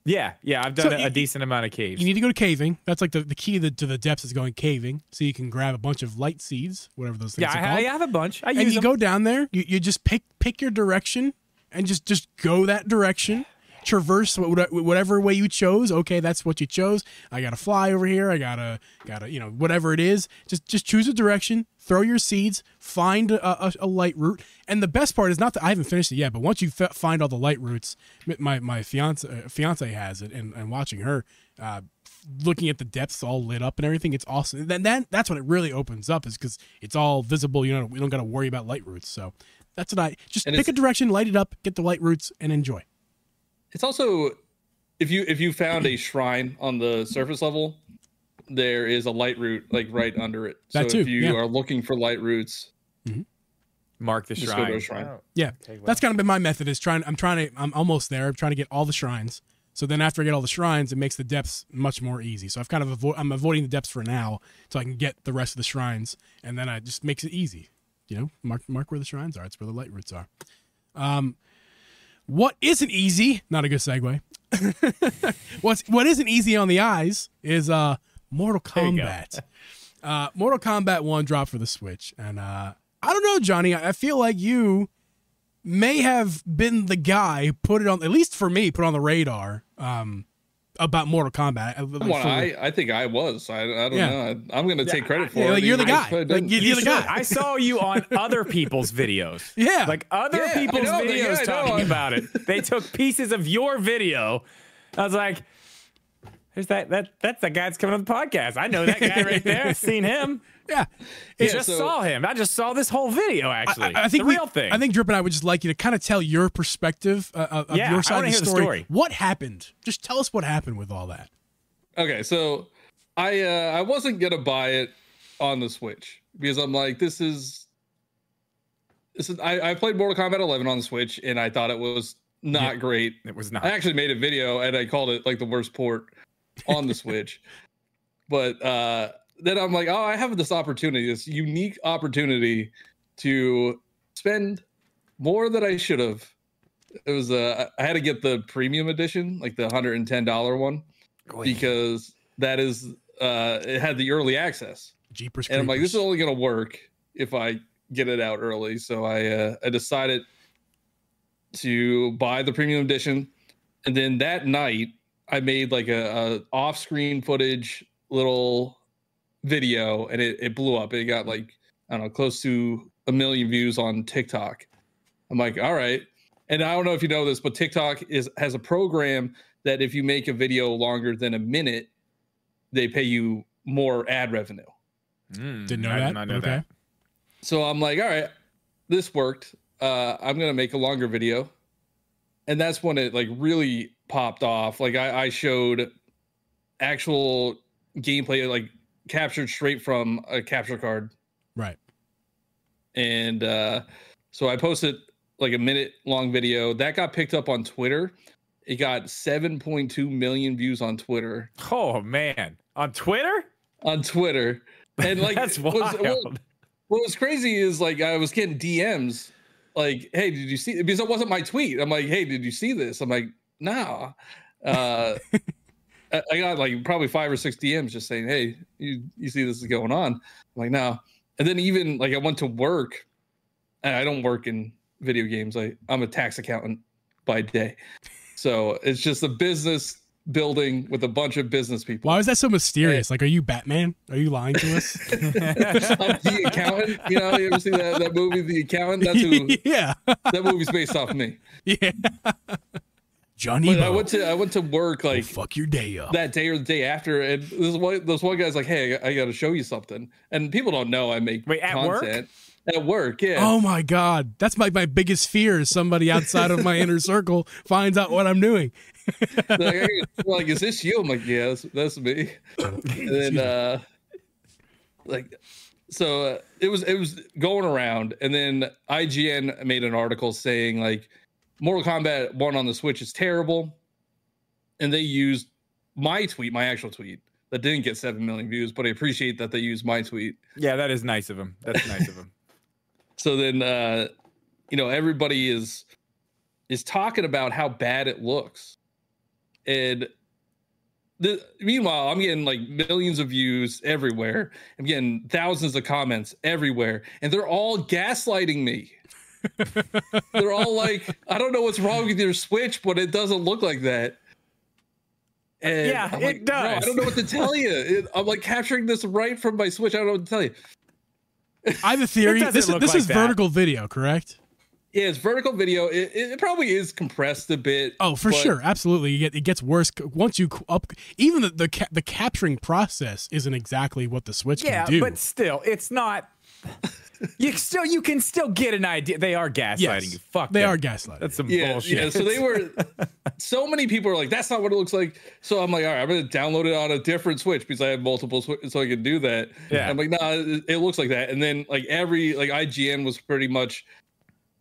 Yeah, I've done a decent amount of caves. You need to go to caving. That's like the key to the depths is going caving, so you can grab a bunch of light seeds, whatever those things are called. I have a bunch. I use them. And you go them. down there. You just pick your direction and just go that direction. Traverse whatever way you chose. Okay, that's what you chose. I gotta fly over here. I gotta whatever it is. Just choose a direction. Throw your seeds. Find a light route. And the best part is not that I haven't finished it yet, but once you find all the light routes, my fiance has it, and watching her looking at the depths all lit up and everything, it's awesome. Then that's when it really opens up, is because it's all visible. We don't gotta worry about light routes. So that's what pick a direction, light it up, get the light routes, and enjoy. It's also, if you found a shrine on the surface level, there is a light route like right under it. So if you are looking for light routes, mark the shrine. Go to a shrine. Oh. Yeah, that's kind of been my method. I'm almost there. I'm trying to get all the shrines. So then after I get all the shrines, it makes the depths much more easy. So I'm avoiding the depths for now, so I can get the rest of the shrines, and then it just makes it easy. Mark where the shrines are. It's where the light routes are. What isn't easy, not a good segue. What isn't easy on the eyes is Mortal Kombat. Mortal Kombat 1 dropped for the Switch. And I don't know, Johnny, I feel like you may have been the guy who put it on, at least for me, put on the radar about Mortal Kombat. I think I was. I don't know. I'm going to take credit for it. You're the guy. You're the guy. I saw you on other people's videes. Yeah. Like other people's videos talking about it. They took pieces of your video. I was like, there's that's the guy that's coming on the podcast. I know that guy right there. I've seen him. Yeah. Saw him. I just saw this whole video, actually. I think the real thing. I think Drip and I would just like you to kind of tell your perspective of your side of the story. What happened? Just tell us what happened with all that. Okay, so I wasn't going to buy it on the Switch because I'm like, this is I played Mortal Kombat 11 on the Switch and I thought it was not great. It was not. I actually made a video and I called it like the worst port on the Switch. But then I'm like, I have this unique opportunity to spend more than I should have. It was I had to get the premium edition, like the $110 one, because that is it had the early access. Jeepers and I'm like, this is only gonna work if I get it out early. So I decided to buy the premium edition, and then that night I made like a off-screen footage little video, and it blew up. It got like, I don't know, close to 1 million views on TikTok. I'm like, all right. And I don't know if you know this, but TikTok has a program that if you make a video longer than a minute, they pay you more ad revenue. Didn't know that. Did not know that. So I'm like, all right, this worked. I'm gonna make a longer video, and that's when it like really popped off. Like I showed actual gameplay, like captured straight from a capture card. Right. And so I posted like a minute long video that got picked up on Twitter. It got 7.2 million views on Twitter. Oh man, on Twitter? On Twitter. And like that's wild. What was crazy is like I was getting DMs like, hey, did you see? Because it wasn't my tweet. I'm like, hey, did you see this? I'm like, nah. I got like probably 5 or 6 DMs just saying, hey, you see this is going on? I'm like, no. And then even like I went to work, and I don't work in video games. I'm a tax accountant by day. So it's just a business building with a bunch of business people. Why is that so mysterious? Like, are you Batman? Are you lying to us? I'm The Accountant. You know, you ever see that movie, The Accountant? That's who. Yeah. That movie's based off me. Yeah. Johniibo. But I went to work like fuck your day up. that day or the day after, and this one guy's like, "Hey, I got to show you something," and people don't know I make content at work. Yeah. Oh my god, that's my biggest fear is somebody outside of my inner circle finds out what I'm doing. like, is this you? I'm like, yeah, that's me. And then it was going around, and then IGN made an article saying like Mortal Kombat 1 on the Switch is terrible, and they used my actual tweet that didn't get 7 million views, but I appreciate that they used my tweet. Yeah, that is nice of them. That's nice of them. So then everybody is talking about how bad it looks, and meanwhile I'm getting like millions of views everywhere. I'm getting thousands of comments everywhere, and they're all gaslighting me. They're all like, I don't know what's wrong with your Switch, but it doesn't look like that. And yeah, I'm like, it does. Bro, I don't know what to tell you. I'm like capturing this right from my Switch. I don't know what to tell you. I have a theory. This is vertical video, correct? Yeah, it's vertical video. It probably is compressed a bit. Oh, for sure, absolutely. It gets worse once you up. Even the capturing process isn't exactly what the Switch can do. Yeah, but still, it's not. You can still get an idea. They are gaslighting you. Fuck, they are gaslighting. That's some bullshit. Yeah, so they were. So many people are like, "That's not what it looks like." So I'm like, "All right, I'm gonna download it on a different Switch because I have multiple Switches, so I can do that." Yeah. I'm like, "Nah, it looks like that." And then like IGN was pretty much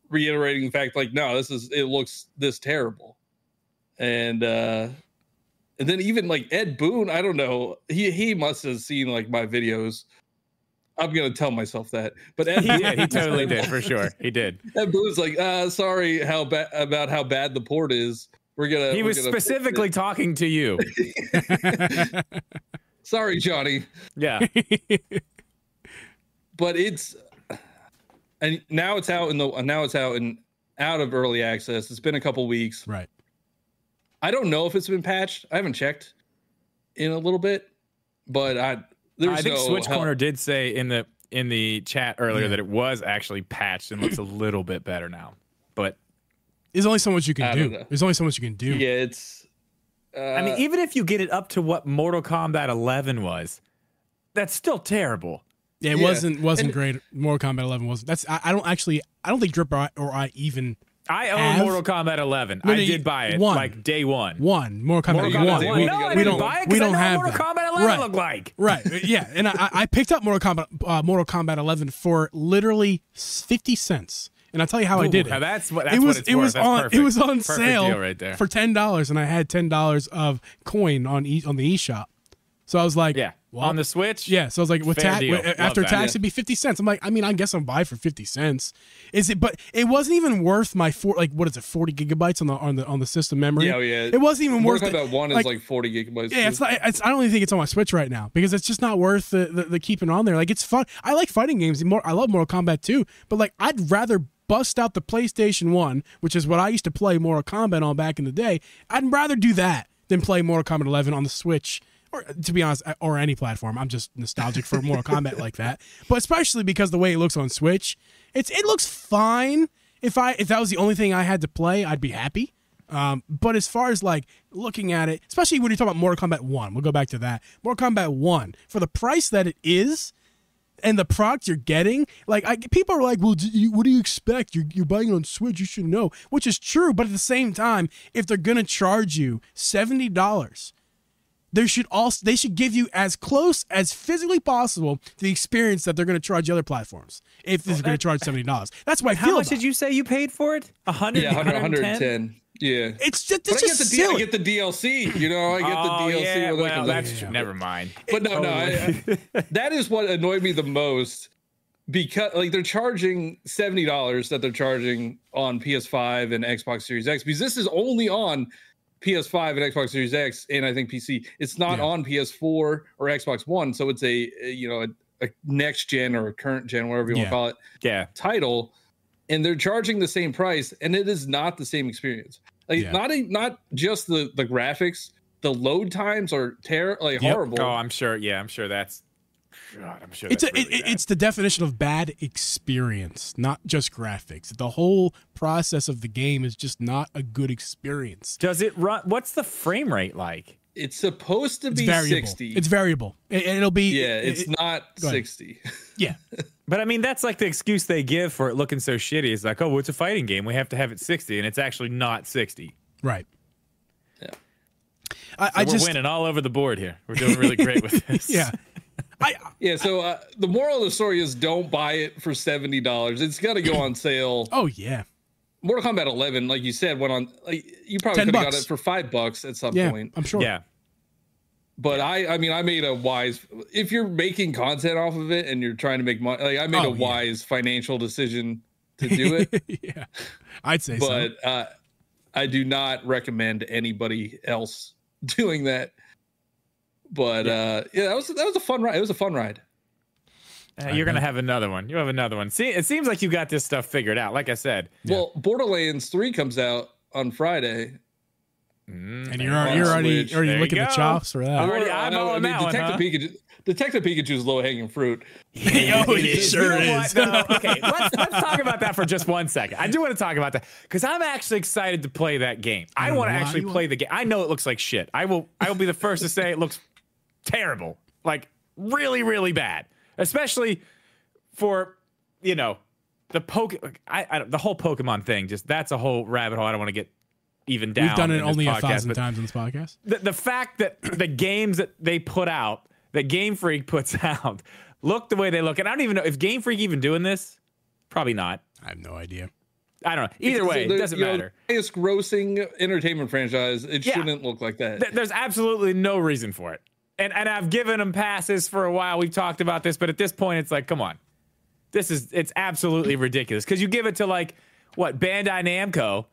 reiterating the fact like, "No, it looks this terrible," and then even like Ed Boon, I don't know, he must have seen like my videos. I'm gonna tell myself that, but Ed he totally did for sure. He did. Ed Boon's like, sorry about how bad the port is. He was specifically talking to you. Sorry, Johnny. Yeah. But now it's out out of early access. It's been a couple weeks. Right. I don't know if it's been patched. I haven't checked in a little bit, but I think Switch Corner did say in the chat earlier that it was actually patched and looks a little bit better now. But there's only so much you can do. There's only so much you can do. Yeah, it's. I mean, even if you get it up to what Mortal Kombat 11 was, that's still terrible. Yeah, it wasn't great. Mortal Kombat 11 wasn't. I don't think Drip or I even. I own Mortal Kombat 11. I did buy it like day one. Mortal Kombat 1. No, I didn't buy it because I know what Mortal Kombat 11 looked like. Right. Yeah, and I picked up Mortal Kombat 11 for literally 50 cents. And I'll tell you how I did it. Now that's what it's worth. It was on sale right there. for $10, and I had $10 of coin on the eShop. So I was like, well, on the Switch? Yeah. So I was like, after tax, it'd be 50 cents. I'm like, I mean, I guess I'll buy for 50 cents. But it wasn't even worth my 40 gigabytes on the system memory. Yeah, yeah. It wasn't even worth it. That one is like 40 gigabytes. Yeah, I don't even think it's on my Switch right now because it's just not worth the keeping on there. Like, it's fun. I like fighting games. I love Mortal Kombat 2, but like, I'd rather bust out the PlayStation 1, which is what I used to play Mortal Kombat on back in the day. I'd rather do that than play Mortal Kombat 11 on the Switch. Or, to be honest, or any platform. I'm just nostalgic for Mortal Kombat like that. But especially because the way it looks on Switch, it looks fine. If that was the only thing I had to play, I'd be happy. But as far as like looking at it, especially when you talk about Mortal Kombat 1, we'll go back to that. Mortal Kombat 1, for the price that it is and the product you're getting, like people are like, well, what do you expect? You're buying it on Switch, you should know, which is true. But at the same time, if they're gonna charge you $70. They should give you as close as physically possible to the experience that they're going to charge other platforms. If they're going to charge $70, that's what I feel. How much did you say you paid for it? 100. Yeah, 110. Yeah, it's just I get the DLC. You know, I get the DLC. Yeah, well, that's never mind. But no, that is what annoyed me the most because like they're charging $70 that they're charging on PS5 and Xbox Series X because this is only on PS5 and Xbox Series X and I think PC. It's not on PS4 or Xbox One, so it's a next gen or a current gen, whatever you want to call it, title, and they're charging the same price, and it is not the same experience. Like not just the graphics, the load times are horrible. Oh, I'm sure. Yeah, I'm sure that's. God, I'm sure it's the definition of bad experience, not just graphics. The whole process of the game is just not a good experience. Does it run? What's the frame rate like? It's supposed to be variable. 60. It's variable. It'll be. Yeah, it's not 60. Yeah. But I mean, that's like the excuse they give for it looking so shitty. It's like, oh, well, it's a fighting game. We have to have it 60, and it's actually not 60. Right. Yeah. We're winning all over the board here. We're doing really great with this. Yeah. So the moral of the story is don't buy it for $70. It's got to go on sale. Oh, yeah. Mortal Kombat 11, like you said, went on. You probably could have got it for $5 at some point. I'm sure. Yeah. But I mean, I made a wise. If you're making content off of it and you're trying to make money, I made a wise financial decision to do it. Yeah, I'd say so. But I do not recommend anybody else doing that. But that was a fun ride. It was a fun ride. You're gonna have another one. You have another one. See, it seems like you got this stuff figured out. Like I said. Well, Borderlands 3 comes out on Friday. And you're already licking the chops for that. I'm on that one, huh? Detective Pikachu's low hanging fruit. Oh, he sure is. No, okay, let's talk about that for just 1 second. I do want to talk about that because I'm actually excited to play that game. I want to actually play the game. I know it looks like shit. I will be the first to say it looks terrible, like really, really bad, especially for the the whole Pokemon thing. Just that's a whole rabbit hole. I don't want to get even down. We've done it only podcast, 1,000 times in this podcast. The fact that the games that they put out, that Game Freak puts out, look the way they look. And I don't even know if Game Freak even doing this. Probably not. I have no idea. I don't know. Either way, it doesn't matter. Highest grossing entertainment franchise. It shouldn't look like that. There's absolutely no reason for it. And I've given them passes for a while. We've talked about this, but at this point, it's like, come on. It's absolutely ridiculous. Because you give it to Bandai Namco,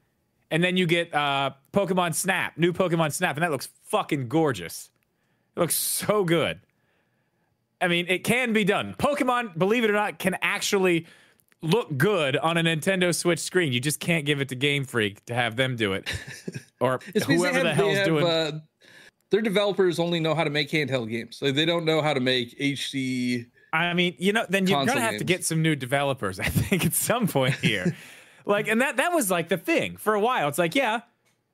and then you get Pokemon Snap, new Pokemon Snap, and that looks fucking gorgeous. It looks so good. I mean, it can be done. Pokemon, believe it or not, can actually look good on a Nintendo Switch screen. You just can't give it to Game Freak to have them do it. Or whoever the hell's doing. Their developers only know how to make handheld games. They don't know how to make HD. I mean, then you're going to have to get some new developers, I think, at some point here. And that was like the thing for a while. It's like, yeah,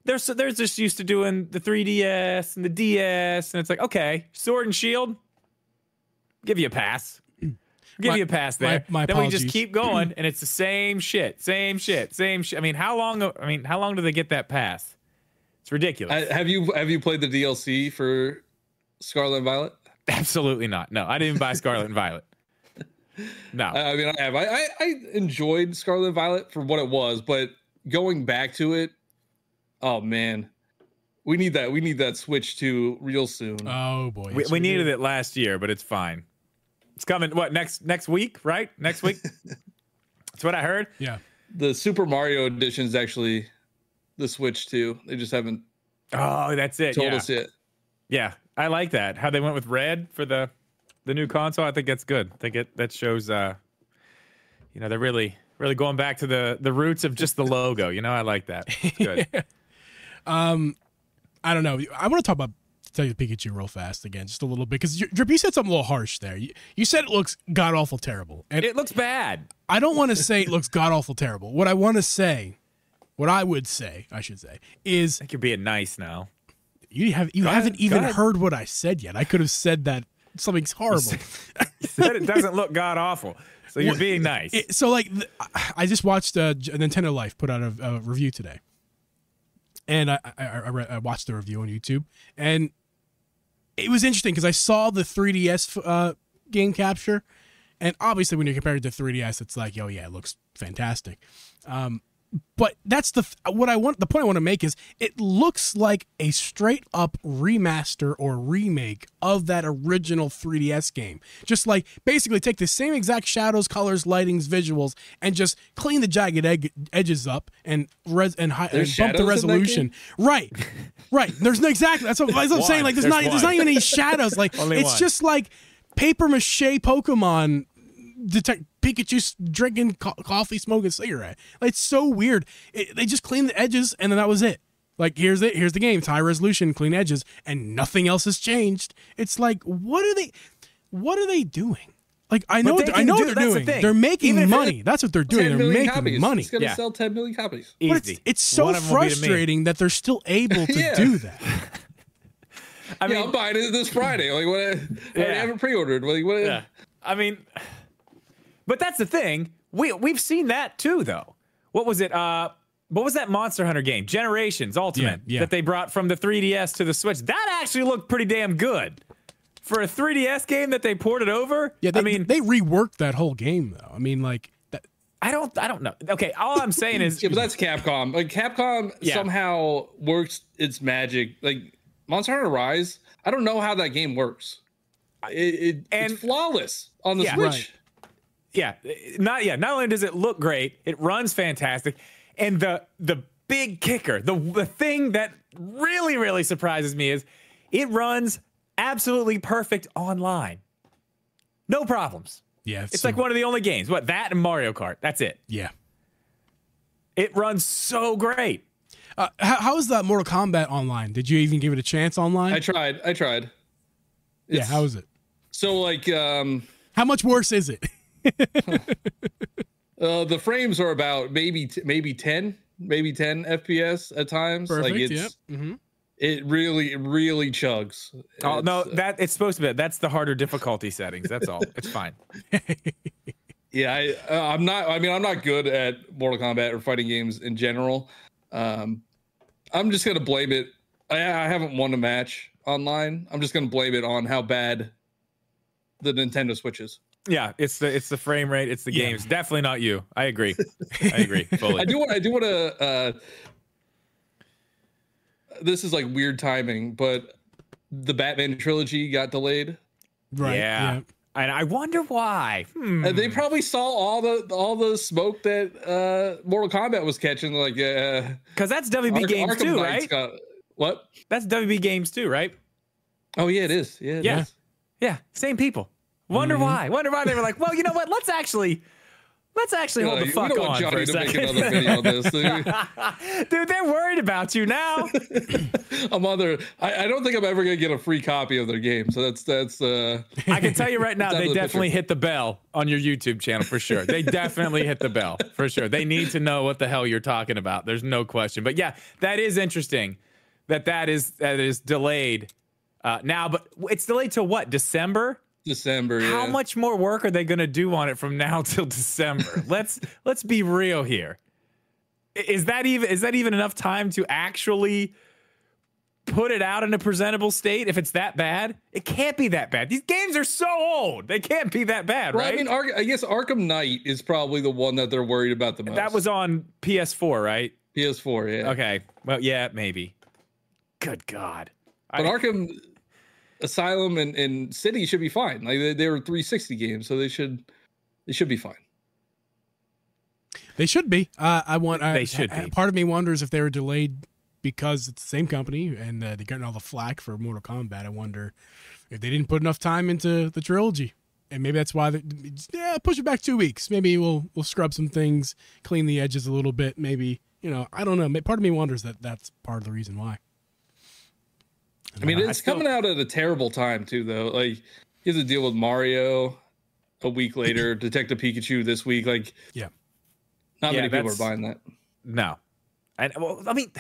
there's just used to doing the 3DS and the DS, and it's like, okay, Sword and Shield, give you a pass. Give you a pass there. My then apologies. we just keep going, and it's the same shit. I mean, how long do they get that pass? It's ridiculous. Have you played the DLC for Scarlet and Violet? Absolutely not. No, I didn't even buy Scarlet and Violet. No. I mean, I have. I enjoyed Scarlet and Violet for what it was, but going back to it, oh man, we need that. We need that Switch 2 real soon. Oh boy, we needed it last year, but it's fine. It's coming. What next week? Right? Next week. That's what I heard. Yeah. The Super Mario edition is actually the Switch 2. They just haven't. Oh, that's it. Told us yet. Yeah, I like that. How they went with red for the new console. I think that's good. I think that shows. They're really going back to the roots of just the logo. I like that. It's good. I don't know. I want to talk about Detective Pikachu real fast again, just a little bit, because Drip, you said something a little harsh there. You said it looks god awful terrible, and it looks bad. I don't want to say it looks god awful terrible. What I would say, I should say, is I think you're being nice now. You haven't even heard what I said yet. I could have said that something's horrible. You said it doesn't look god awful, so you're being nice. I just watched Nintendo Life put out a review today, and I watched the review on YouTube, and it was interesting because I saw the 3DS game capture, and obviously when you compare it to 3DS, it's like, oh yeah, it looks fantastic. But that's the point I want to make is it looks like a straight up remaster or remake of that original 3DS game. Just like basically take the same exact shadows, colors, lightings, visuals, and just clean the jagged edges up and bump the resolution. Right. There's no exactly. That's what I'm saying. Like there's not even any shadows. Like it's just like paper mache Pokemon. Pikachu drinking coffee, smoking a cigarette. Like, it's so weird. They just cleaned the edges, and then that was it. Like, here's the game. It's high resolution, clean edges, and nothing else has changed. It's like, what are they doing? Like, I know what they're doing. They're making money. That's what they're doing. They're making copies. money. It's going to sell 10 million copies. But it's so frustrating that they're still able to do that. I mean, I'm buying it this Friday. Like, what? I haven't pre-ordered. Like, what? Yeah. I mean, but that's the thing. We've seen that too, though. What was it? What was that Monster Hunter game? Generations Ultimate that they brought from the 3DS to the Switch. That actually looked pretty damn good for a 3DS game that they ported over. Yeah, they reworked that whole game though. I mean, like that. I don't know. Okay, all I'm saying is, but that's Capcom. Like Capcom somehow works its magic. Like Monster Hunter Rise, I don't know how that game works. It's flawless on the Switch. Right. Not only does it look great, it runs fantastic, and the big kicker, the thing that really, really surprises me is it runs absolutely perfect online. No problems. Yeah. It's like one of the only games. What, that and Mario Kart. That's it. Yeah. It runs so great. How is that Mortal Kombat online? Did you even give it a chance online? I tried. Yeah, how is it? So like how much worse is it? The frames are about maybe 10 FPS at times. Perfect, like it's it really chugs. Oh no, that it's supposed to be. That's the harder difficulty settings. That's all. It's fine. Yeah, I'm not good at Mortal Kombat or fighting games in general. I'm just gonna blame it. I haven't won a match online. I'm just gonna blame it on how bad the Nintendo Switch is. Yeah, it's the frame rate, it's the games. Definitely not you. I agree fully. I do want to. This is like weird timing, but the Batman trilogy got delayed. Right. Yeah. And I wonder why. And they probably saw all the smoke that Mortal Kombat was catching. Like, because that's WB Games too, right? What? That's WB Games too, right? Oh yeah, it is. Yeah. Yeah. Same people. Wonder why they were like, well, you know what? Let's actually hold the fuck on for a second. Make another video on this, dude, they're worried about you now. I don't think I'm ever gonna get a free copy of their game. So that's. I can tell you right now, they definitely hit the bell on your YouTube channel for sure. They definitely hit the bell for sure. They need to know what the hell you're talking about. There's no question. But yeah, that is interesting. That is delayed now, but it's delayed to what? December, yeah. How much more work are they going to do on it from now till December? Let's be real here. Is that even enough time to actually put it out in a presentable state? If it's that bad, it can't be that bad. These games are so old; they can't be that bad, right? I mean, I guess Arkham Knight is probably the one that they're worried about the most. That was on PS4, right? PS4, yeah. Okay, well, yeah, maybe. Good God! But Arkham Asylum and City should be fine. Like they were 360 games, so they should be fine. They should be. They should be. Part of me wonders if they were delayed because it's the same company and they're getting all the flack for Mortal Kombat. I wonder if they didn't put enough time into the trilogy, and maybe that's why. Push it back 2 weeks. Maybe we'll scrub some things, clean the edges a little bit. Maybe I don't know. Part of me wonders that that's part of the reason why. I mean, it's coming out at a terrible time too, though. Like, you have to deal with Mario a week later, Detective Pikachu this week. Like, not many people are buying that. No, I mean,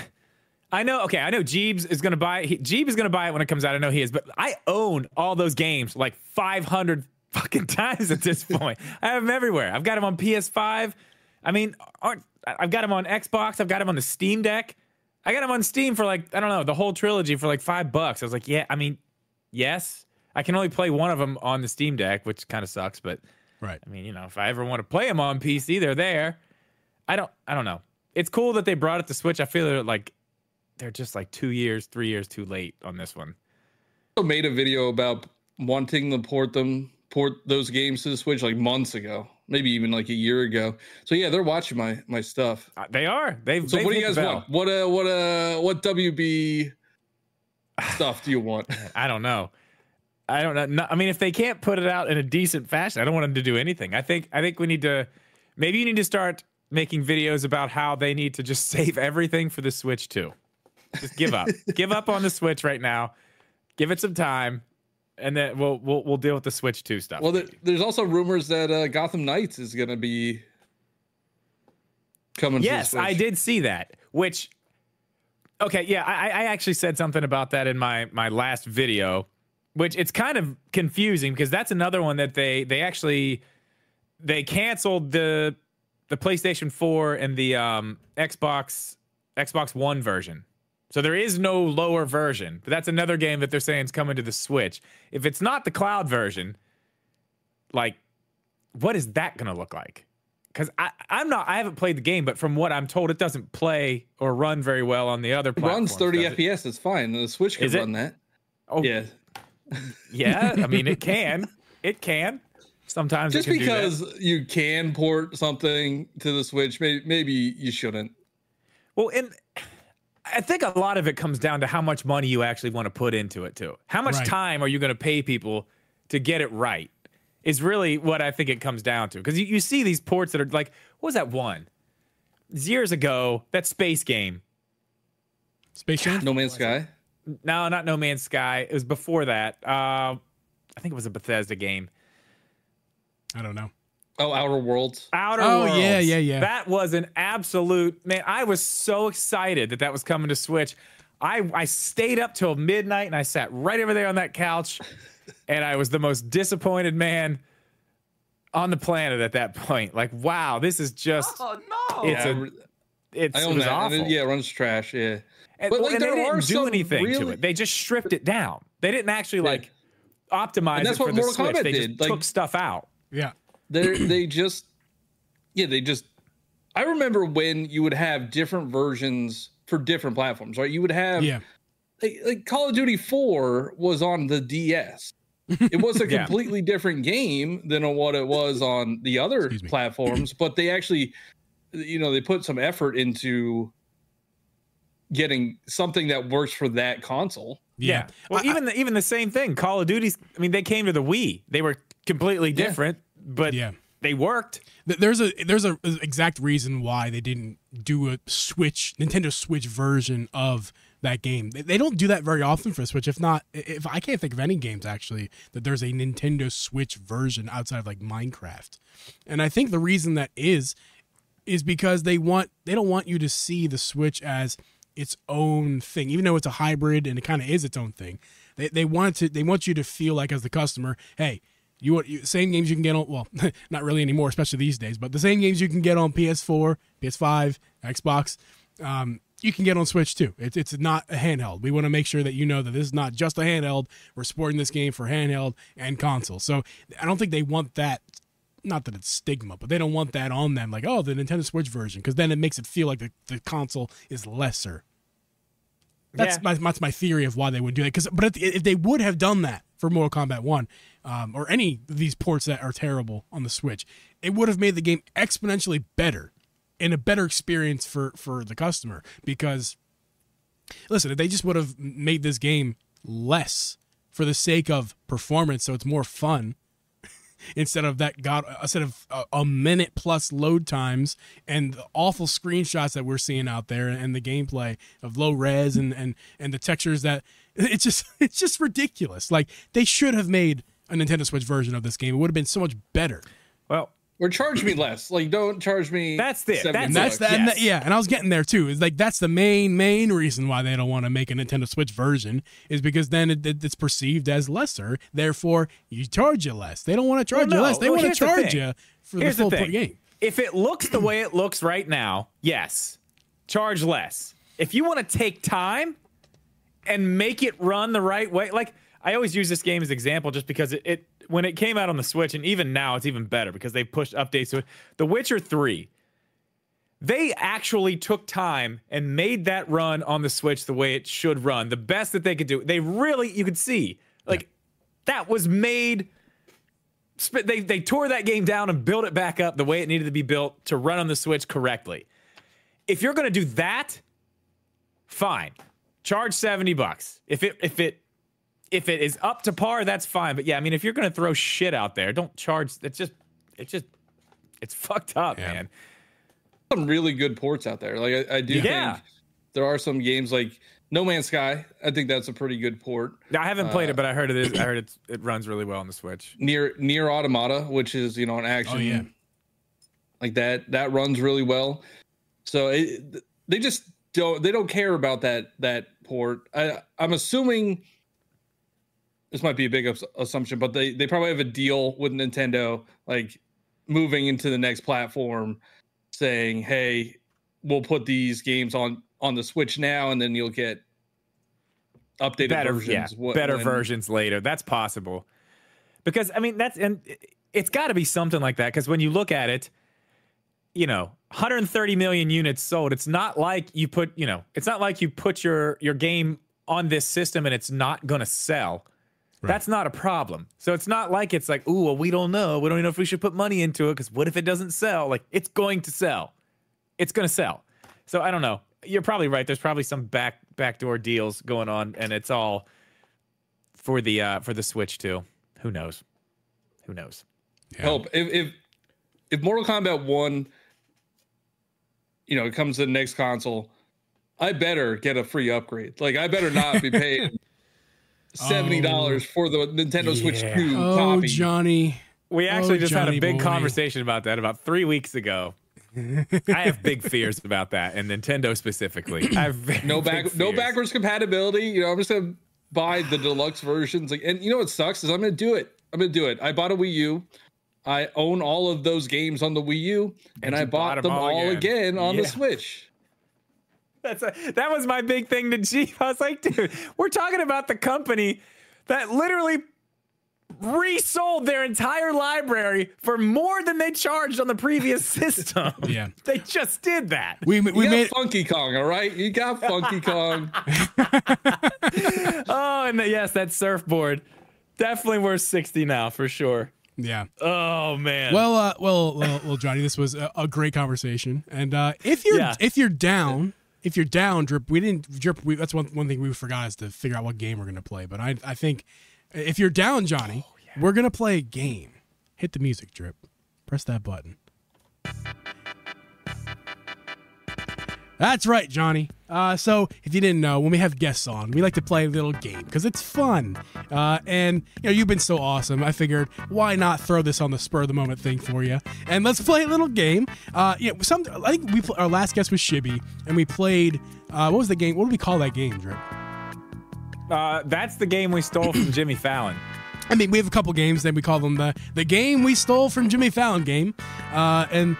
I know. Okay, I know Geeb is going to buy. Geeb is going to buy it when it comes out. I know he is, but I own all those games like 500 fucking times at this point. I have them everywhere. I've got them on PS5. I mean, I've got them on Xbox. I've got them on the Steam Deck. I got them on Steam for like, I don't know, the whole trilogy for like $5. I was like, yeah, I mean, yes. I can only play one of them on the Steam Deck, which kind of sucks, but right. I mean, if I ever want to play them on PC, they're there. I don't know. It's cool that they brought it to Switch. I feel they're just like 2 years, 3 years too late on this one. I made a video about wanting to port those games to the Switch like months ago, maybe even like a year ago. So yeah, they're watching my stuff. They are. They've what do you guys want? What WB stuff do you want? I don't know. No, I mean, if they can't put it out in a decent fashion, I don't want them to do anything. I think we need to. Maybe you need to start making videos about how they need to just save everything for the Switch too. Just give up. Give up on the Switch right now. Give it some time, and then we'll deal with the Switch 2 stuff. Well, there's also rumors that Gotham Knights is going to be coming. Yes, to the Switch. I did see that. Which, okay, yeah, I actually said something about that in my last video, which it's kind of confusing because that's another one that they canceled the PlayStation 4 and the Xbox One version. So there is no lower version, but that's another game that they're saying is coming to the Switch. If it's not the cloud version, like, what is that going to look like? Because I haven't played the game, but from what I'm told, it doesn't play or run very well on the other platforms. It runs 30 FPS. It's fine. The Switch can run that. Oh, yeah. Yeah, I mean, it can. It can. Sometimes just it can because you can port something to the Switch, maybe you shouldn't. Well, and I think a lot of it comes down to how much money you actually want to put into it, too. How much time are you going to pay people to get it right is really what I think it comes down to. Because you see these ports that are like, what was that one? Years ago, that space game. Space Jam? No Man's Sky? No, not No Man's Sky. It was before that. I think it was a Bethesda game. I don't know. Oh, Outer Worlds. Outer Worlds. Yeah. That was an absolute, man, I was so excited that was coming to Switch. I stayed up till midnight and I sat right over there on that couch and I was the most disappointed man on the planet at that point. Like, wow, this is just it was awful. It runs trash, yeah. But like, they didn't do anything to it. They just stripped it down. They didn't actually optimize it for the Switch. They just took stuff out. Yeah. They just I remember when you would have different versions for different platforms, right? You would have like Call of Duty 4 was on the DS. It was a completely different game than what it was on the other platforms, but they actually, they put some effort into getting something that works for that console. Yeah. Well, even the same thing. Call of Duty, I mean, they came to the Wii. They were completely different, but they worked. There's a exact reason why they didn't do a Nintendo Switch version of that game. They don't do that very often for Switch. If I can't think of any games actually that there's a Nintendo Switch version outside of like Minecraft. And I think the reason that is because they don't want you to see the Switch as its own thing, even though it's a hybrid and it kind of is its own thing. They want you to feel like, as the customer, hey, same games you can get on, well, not really anymore, especially these days, but the same games you can get on PS4, PS5, Xbox, you can get on Switch too. It's not a handheld. We want to make sure that you know that this is not just a handheld. We're supporting this game for handheld and console. So I don't think they want that. Not that it's stigma, but they don't want that on them. Like, oh, the Nintendo Switch version, because then it makes it feel like the console is lesser. That's my theory of why they would do that. But if they would have done that for Mortal Kombat 1, or any of these ports that are terrible on the Switch, it would have made the game exponentially better and a better experience for the customer. Because, listen, if they just would have made this game less for the sake of performance, so it's more fun, instead of a minute plus load times and the awful screenshots that we're seeing out there and the gameplay of low res and the textures, that it's just ridiculous. Like, they should have made a Nintendo Switch version of this game. It would have been so much better. Well, or charge me less. Like, don't charge me. That's it. And I was getting there too. It's like, that's the main reason why they don't want to make a Nintendo Switch version, is because then it's perceived as lesser. Therefore, you charge you less. They don't want to charge you less. They want to charge you for the full game. If it looks the way it looks right now, yes, charge less. If you want to take time and make it run the right way, like, I always use this game as an example just because it when it came out on the Switch, and even now it's even better because they pushed updates to it. The Witcher 3, they actually took time and made that run on the Switch the way it should run, the best that they could do. They really, you could see, like, that was made. They tore that game down and built it back up the way it needed to be built to run on the Switch correctly. If you're going to do that, fine. Charge $70. If it is up to par, that's fine. But yeah, I mean, if you're going to throw shit out there, don't charge. It's fucked up, man. Some really good ports out there. Like, I do think there are some games, like, No Man's Sky. I think that's a pretty good port. I haven't played it, but I heard it is. I heard it runs really well on the Switch. Near Automata, which is an action like that runs really well. So they just don't care about that port. I'm assuming this might be a big assumption, but they probably have a deal with Nintendo, like moving into the next platform, saying, "Hey, we'll put these games on the Switch now, and then you'll get updated versions, better versions later." That's possible, because I mean it's got to be something like that. Because when you look at it, 130 million units sold. It's not like you put your game on this system and it's not gonna sell. Right. That's not a problem. So it's not like it's like, ooh, well, we don't know. We don't even know if we should put money into it because what if it doesn't sell? Like, it's going to sell. It's going to sell. So I don't know. You're probably right. There's probably some backdoor deals going on, and it's all for the Switch too. Who knows? Who knows? Yeah. Help if Mortal Kombat 1, it comes to the next console, I better get a free upgrade. Like, I better not be paying $70 for the Nintendo Switch 2 copy. Oh, Johnny. We actually just had a big conversation about that about 3 weeks ago. I have big fears about that, and Nintendo specifically. I have no backwards compatibility. I'm just gonna buy the deluxe versions. And what sucks is I'm gonna do it. I bought a Wii U. I own all of those games on the Wii U, and I bought them all again on the Switch. That was my big thing to Geeb. I was like, dude, we're talking about the company that literally resold their entire library for more than they charged on the previous system. Yeah. They just did that. We made Funky Kong, all right? You got Funky Kong. Oh, and yes, that surfboard. Definitely worth 60 now, for sure. Yeah. Oh, man. Well, Johnny, this was a great conversation. And if you're down, Drip, that's one thing we forgot is to figure out what game we're going to play. But I think if you're down, Johnny, we're going to play a game. Hit the music, Drip. Press that button. That's right, Johnny. So if you didn't know, when we have guests on, we like to play a little game because it's fun. And you've been so awesome. I figured why not throw this on the spur of the moment thing for you, and let's play a little game. I think our last guest was Shibby, and we played. What was the game? What do we call that game, Drip? That's the game we stole from Jimmy Fallon. I mean, we have a couple games, then we call them the game we stole from Jimmy Fallon game. And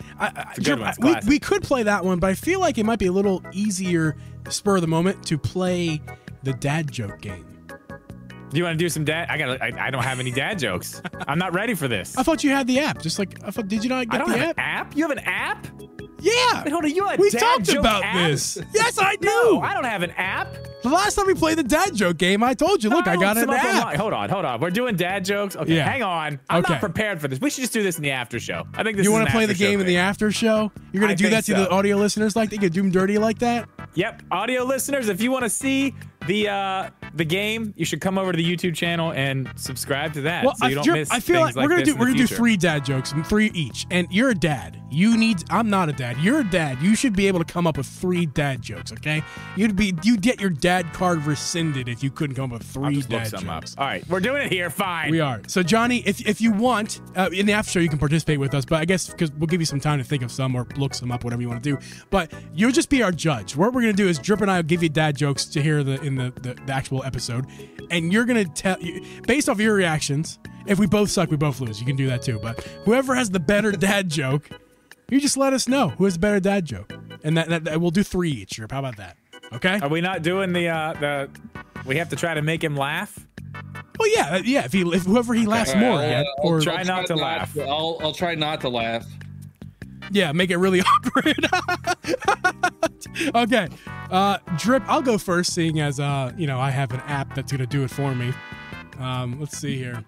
we could play that one, but I feel like it might be a little easier, spur of the moment, to play the dad joke game. Do you want to do some dad? I don't have any dad jokes. I'm not ready for this. I thought you had the app. Did you not get the app? App? You have an app? Yeah. Wait, hold on. You have a we dad talked joke about app? this. Yes, I do. No, I don't have an app. The last time we played the dad joke game, I told you, look, I got an app. Hold on. We're doing dad jokes? Okay, hang on. I'm not prepared for this. We should just do this in the after show. I think this You want to play the game in the after show? You're going to do that to the audio listeners like that? You do them dirty like that? Yep. Audio listeners, if you want to see the game, you should come over to the YouTube channel and subscribe to that, so you don't miss. I feel like we're gonna do 3 dad jokes, 3 each. And you're a dad. I'm not a dad. You're a dad. You should be able to come up with 3 dad jokes. Okay? You'd get your dad card rescinded if you couldn't come up with 3 dad jokes. All right, we're doing it here. Fine. We are. So Johnny, if you want in the after show, you can participate with us. But I guess because we'll give you some time to think of some or look some up, whatever you want to do. But you'll just be our judge. What we're gonna do is Drip and I will give you dad jokes to hear in the actual episode, and you're gonna tell based off your reactions. If we both suck, we both lose. You can do that too. But whoever has the better dad joke, you just let us know who has the better dad joke, and that we'll do 3 each. How about that? Okay. Are we not doing the? We have to try to make him laugh. Well, yeah. If whoever he laughs more at, or try not to laugh. I'll try not to laugh. Yeah, make it really awkward. Okay. Drip, I'll go first, seeing as I have an app that's gonna do it for me. Let's see here.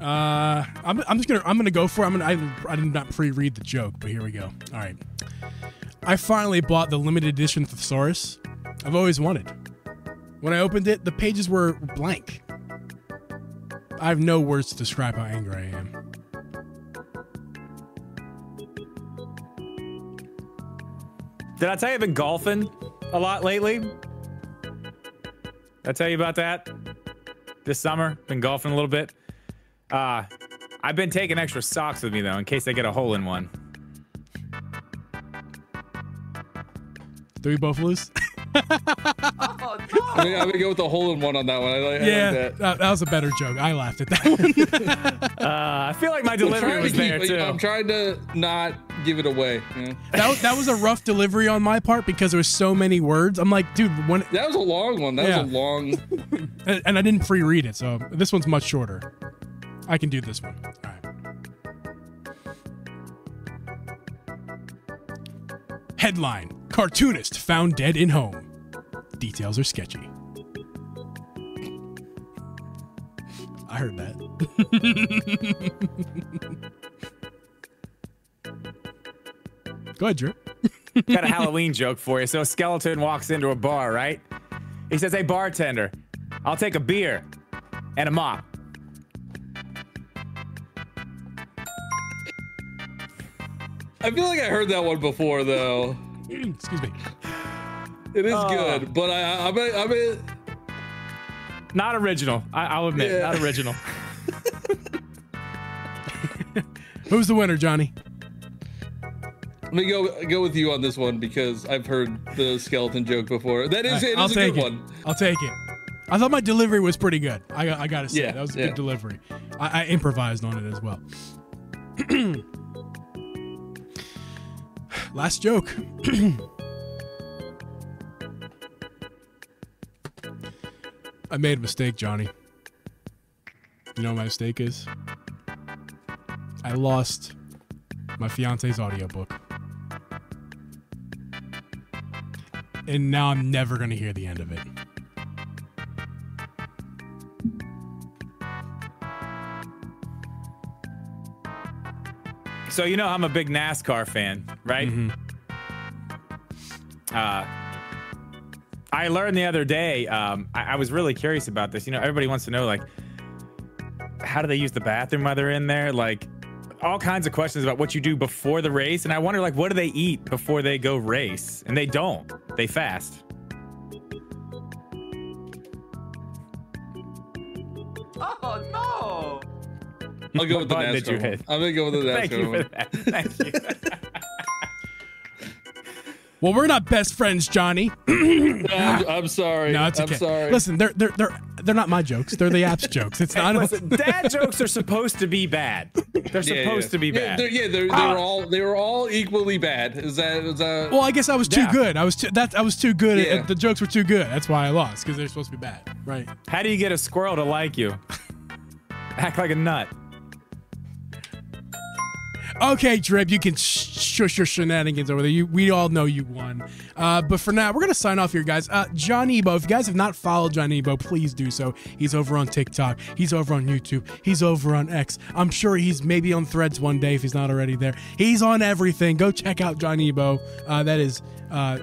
I'm gonna go for it. I did not pre-read the joke, but here we go. All right. I finally bought the limited edition thesaurus I've always wanted. When I opened it, the pages were blank. I have no words to describe how angry I am. Did I tell you I've been golfing a lot lately? Did I tell you about that? This summer, been golfing a little bit. I've been taking extra socks with me, though, in case I get a hole in one. Do we both lose? I'm gonna go with the hole in one on that one. I like that was a better joke. I laughed at that one. I feel like my delivery was there too. I'm trying to not give it away. You know? That was a rough delivery on my part because there was so many words. I'm like, dude, that was a long one. That was a long. And I didn't pre-read it, so this one's much shorter. I can do this one. All right. Headline: Cartoonist found dead in home. Details are sketchy. I heard that. Go ahead, Drew. Got a Halloween joke for you. So a skeleton walks into a bar, right? He says, "Hey, bartender, I'll take a beer and a mop." I feel like I heard that one before, though. Excuse me. It is good, but I not original. I'll admit, not original. Who's the winner, Johnny? Let me go with you on this one because I've heard the skeleton joke before. That is, it is a good one. I'll take it. I thought my delivery was pretty good. I gotta say, that was a good delivery. I improvised on it as well. Last joke. I made a mistake, Johnny. You know what my mistake is? I lost my fiance's audiobook. And now I'm never going to hear the end of it. So you know I'm a big NASCAR fan, right? Mm-hmm. I learned the other day, I was really curious about this. You know, everybody wants to know, like, how do they use the bathroom while they're in there? Like, all kinds of questions about what you do before the race. And I wonder, like, what do they eat before they go race? And they don't. They fast. Oh, no. I'll go with the NASCAR. Did you hit? I'm going to go with the NASCAR. Thank you for that. Thank you. Well, we're not best friends, Johnny. I'm sorry. No, it's okay. I'm sorry. Listen, they're not my jokes. They're the app's jokes. It's not. Listen, dad jokes are supposed to be bad. They're supposed to be bad. They were all equally bad. Is that? Well, I guess I was too good. I was too good. Yeah. The jokes were too good. That's why I lost, because they're supposed to be bad, right? How do you get a squirrel to like you? Act like a nut. Okay, Drip, you can shush your shenanigans over there. We all know you won. But for now, we're going to sign off here, guys. Johniibo, if you guys have not followed Johniibo, please do so. He's over on TikTok. He's over on YouTube. He's over on X. I'm sure he's maybe on Threads one day if he's not already there. He's on everything. Go check out Johniibo. That is...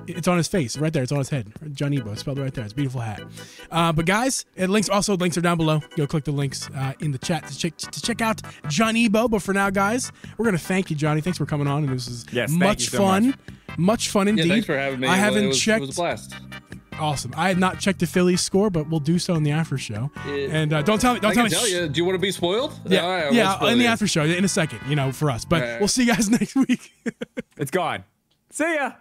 it's on his face right there. It's on his head. Johniibo, spelled right there. It's a beautiful hat. But guys, links are down below. Go click the links in the chat to check out Johniibo. But for now, guys, we're gonna thank you, Johnny. Thanks for coming on, and this is much fun. Much fun indeed. Yeah, thanks for having me. I haven't checked. It was a blast. Awesome. I had not checked the Phillies score, but we'll do so in the after show. And don't tell me. I can tell you. Do you want to be spoiled? Yeah, all right, yeah. In the after show, in a second. For us. But we'll see you guys next week. It's gone. See ya.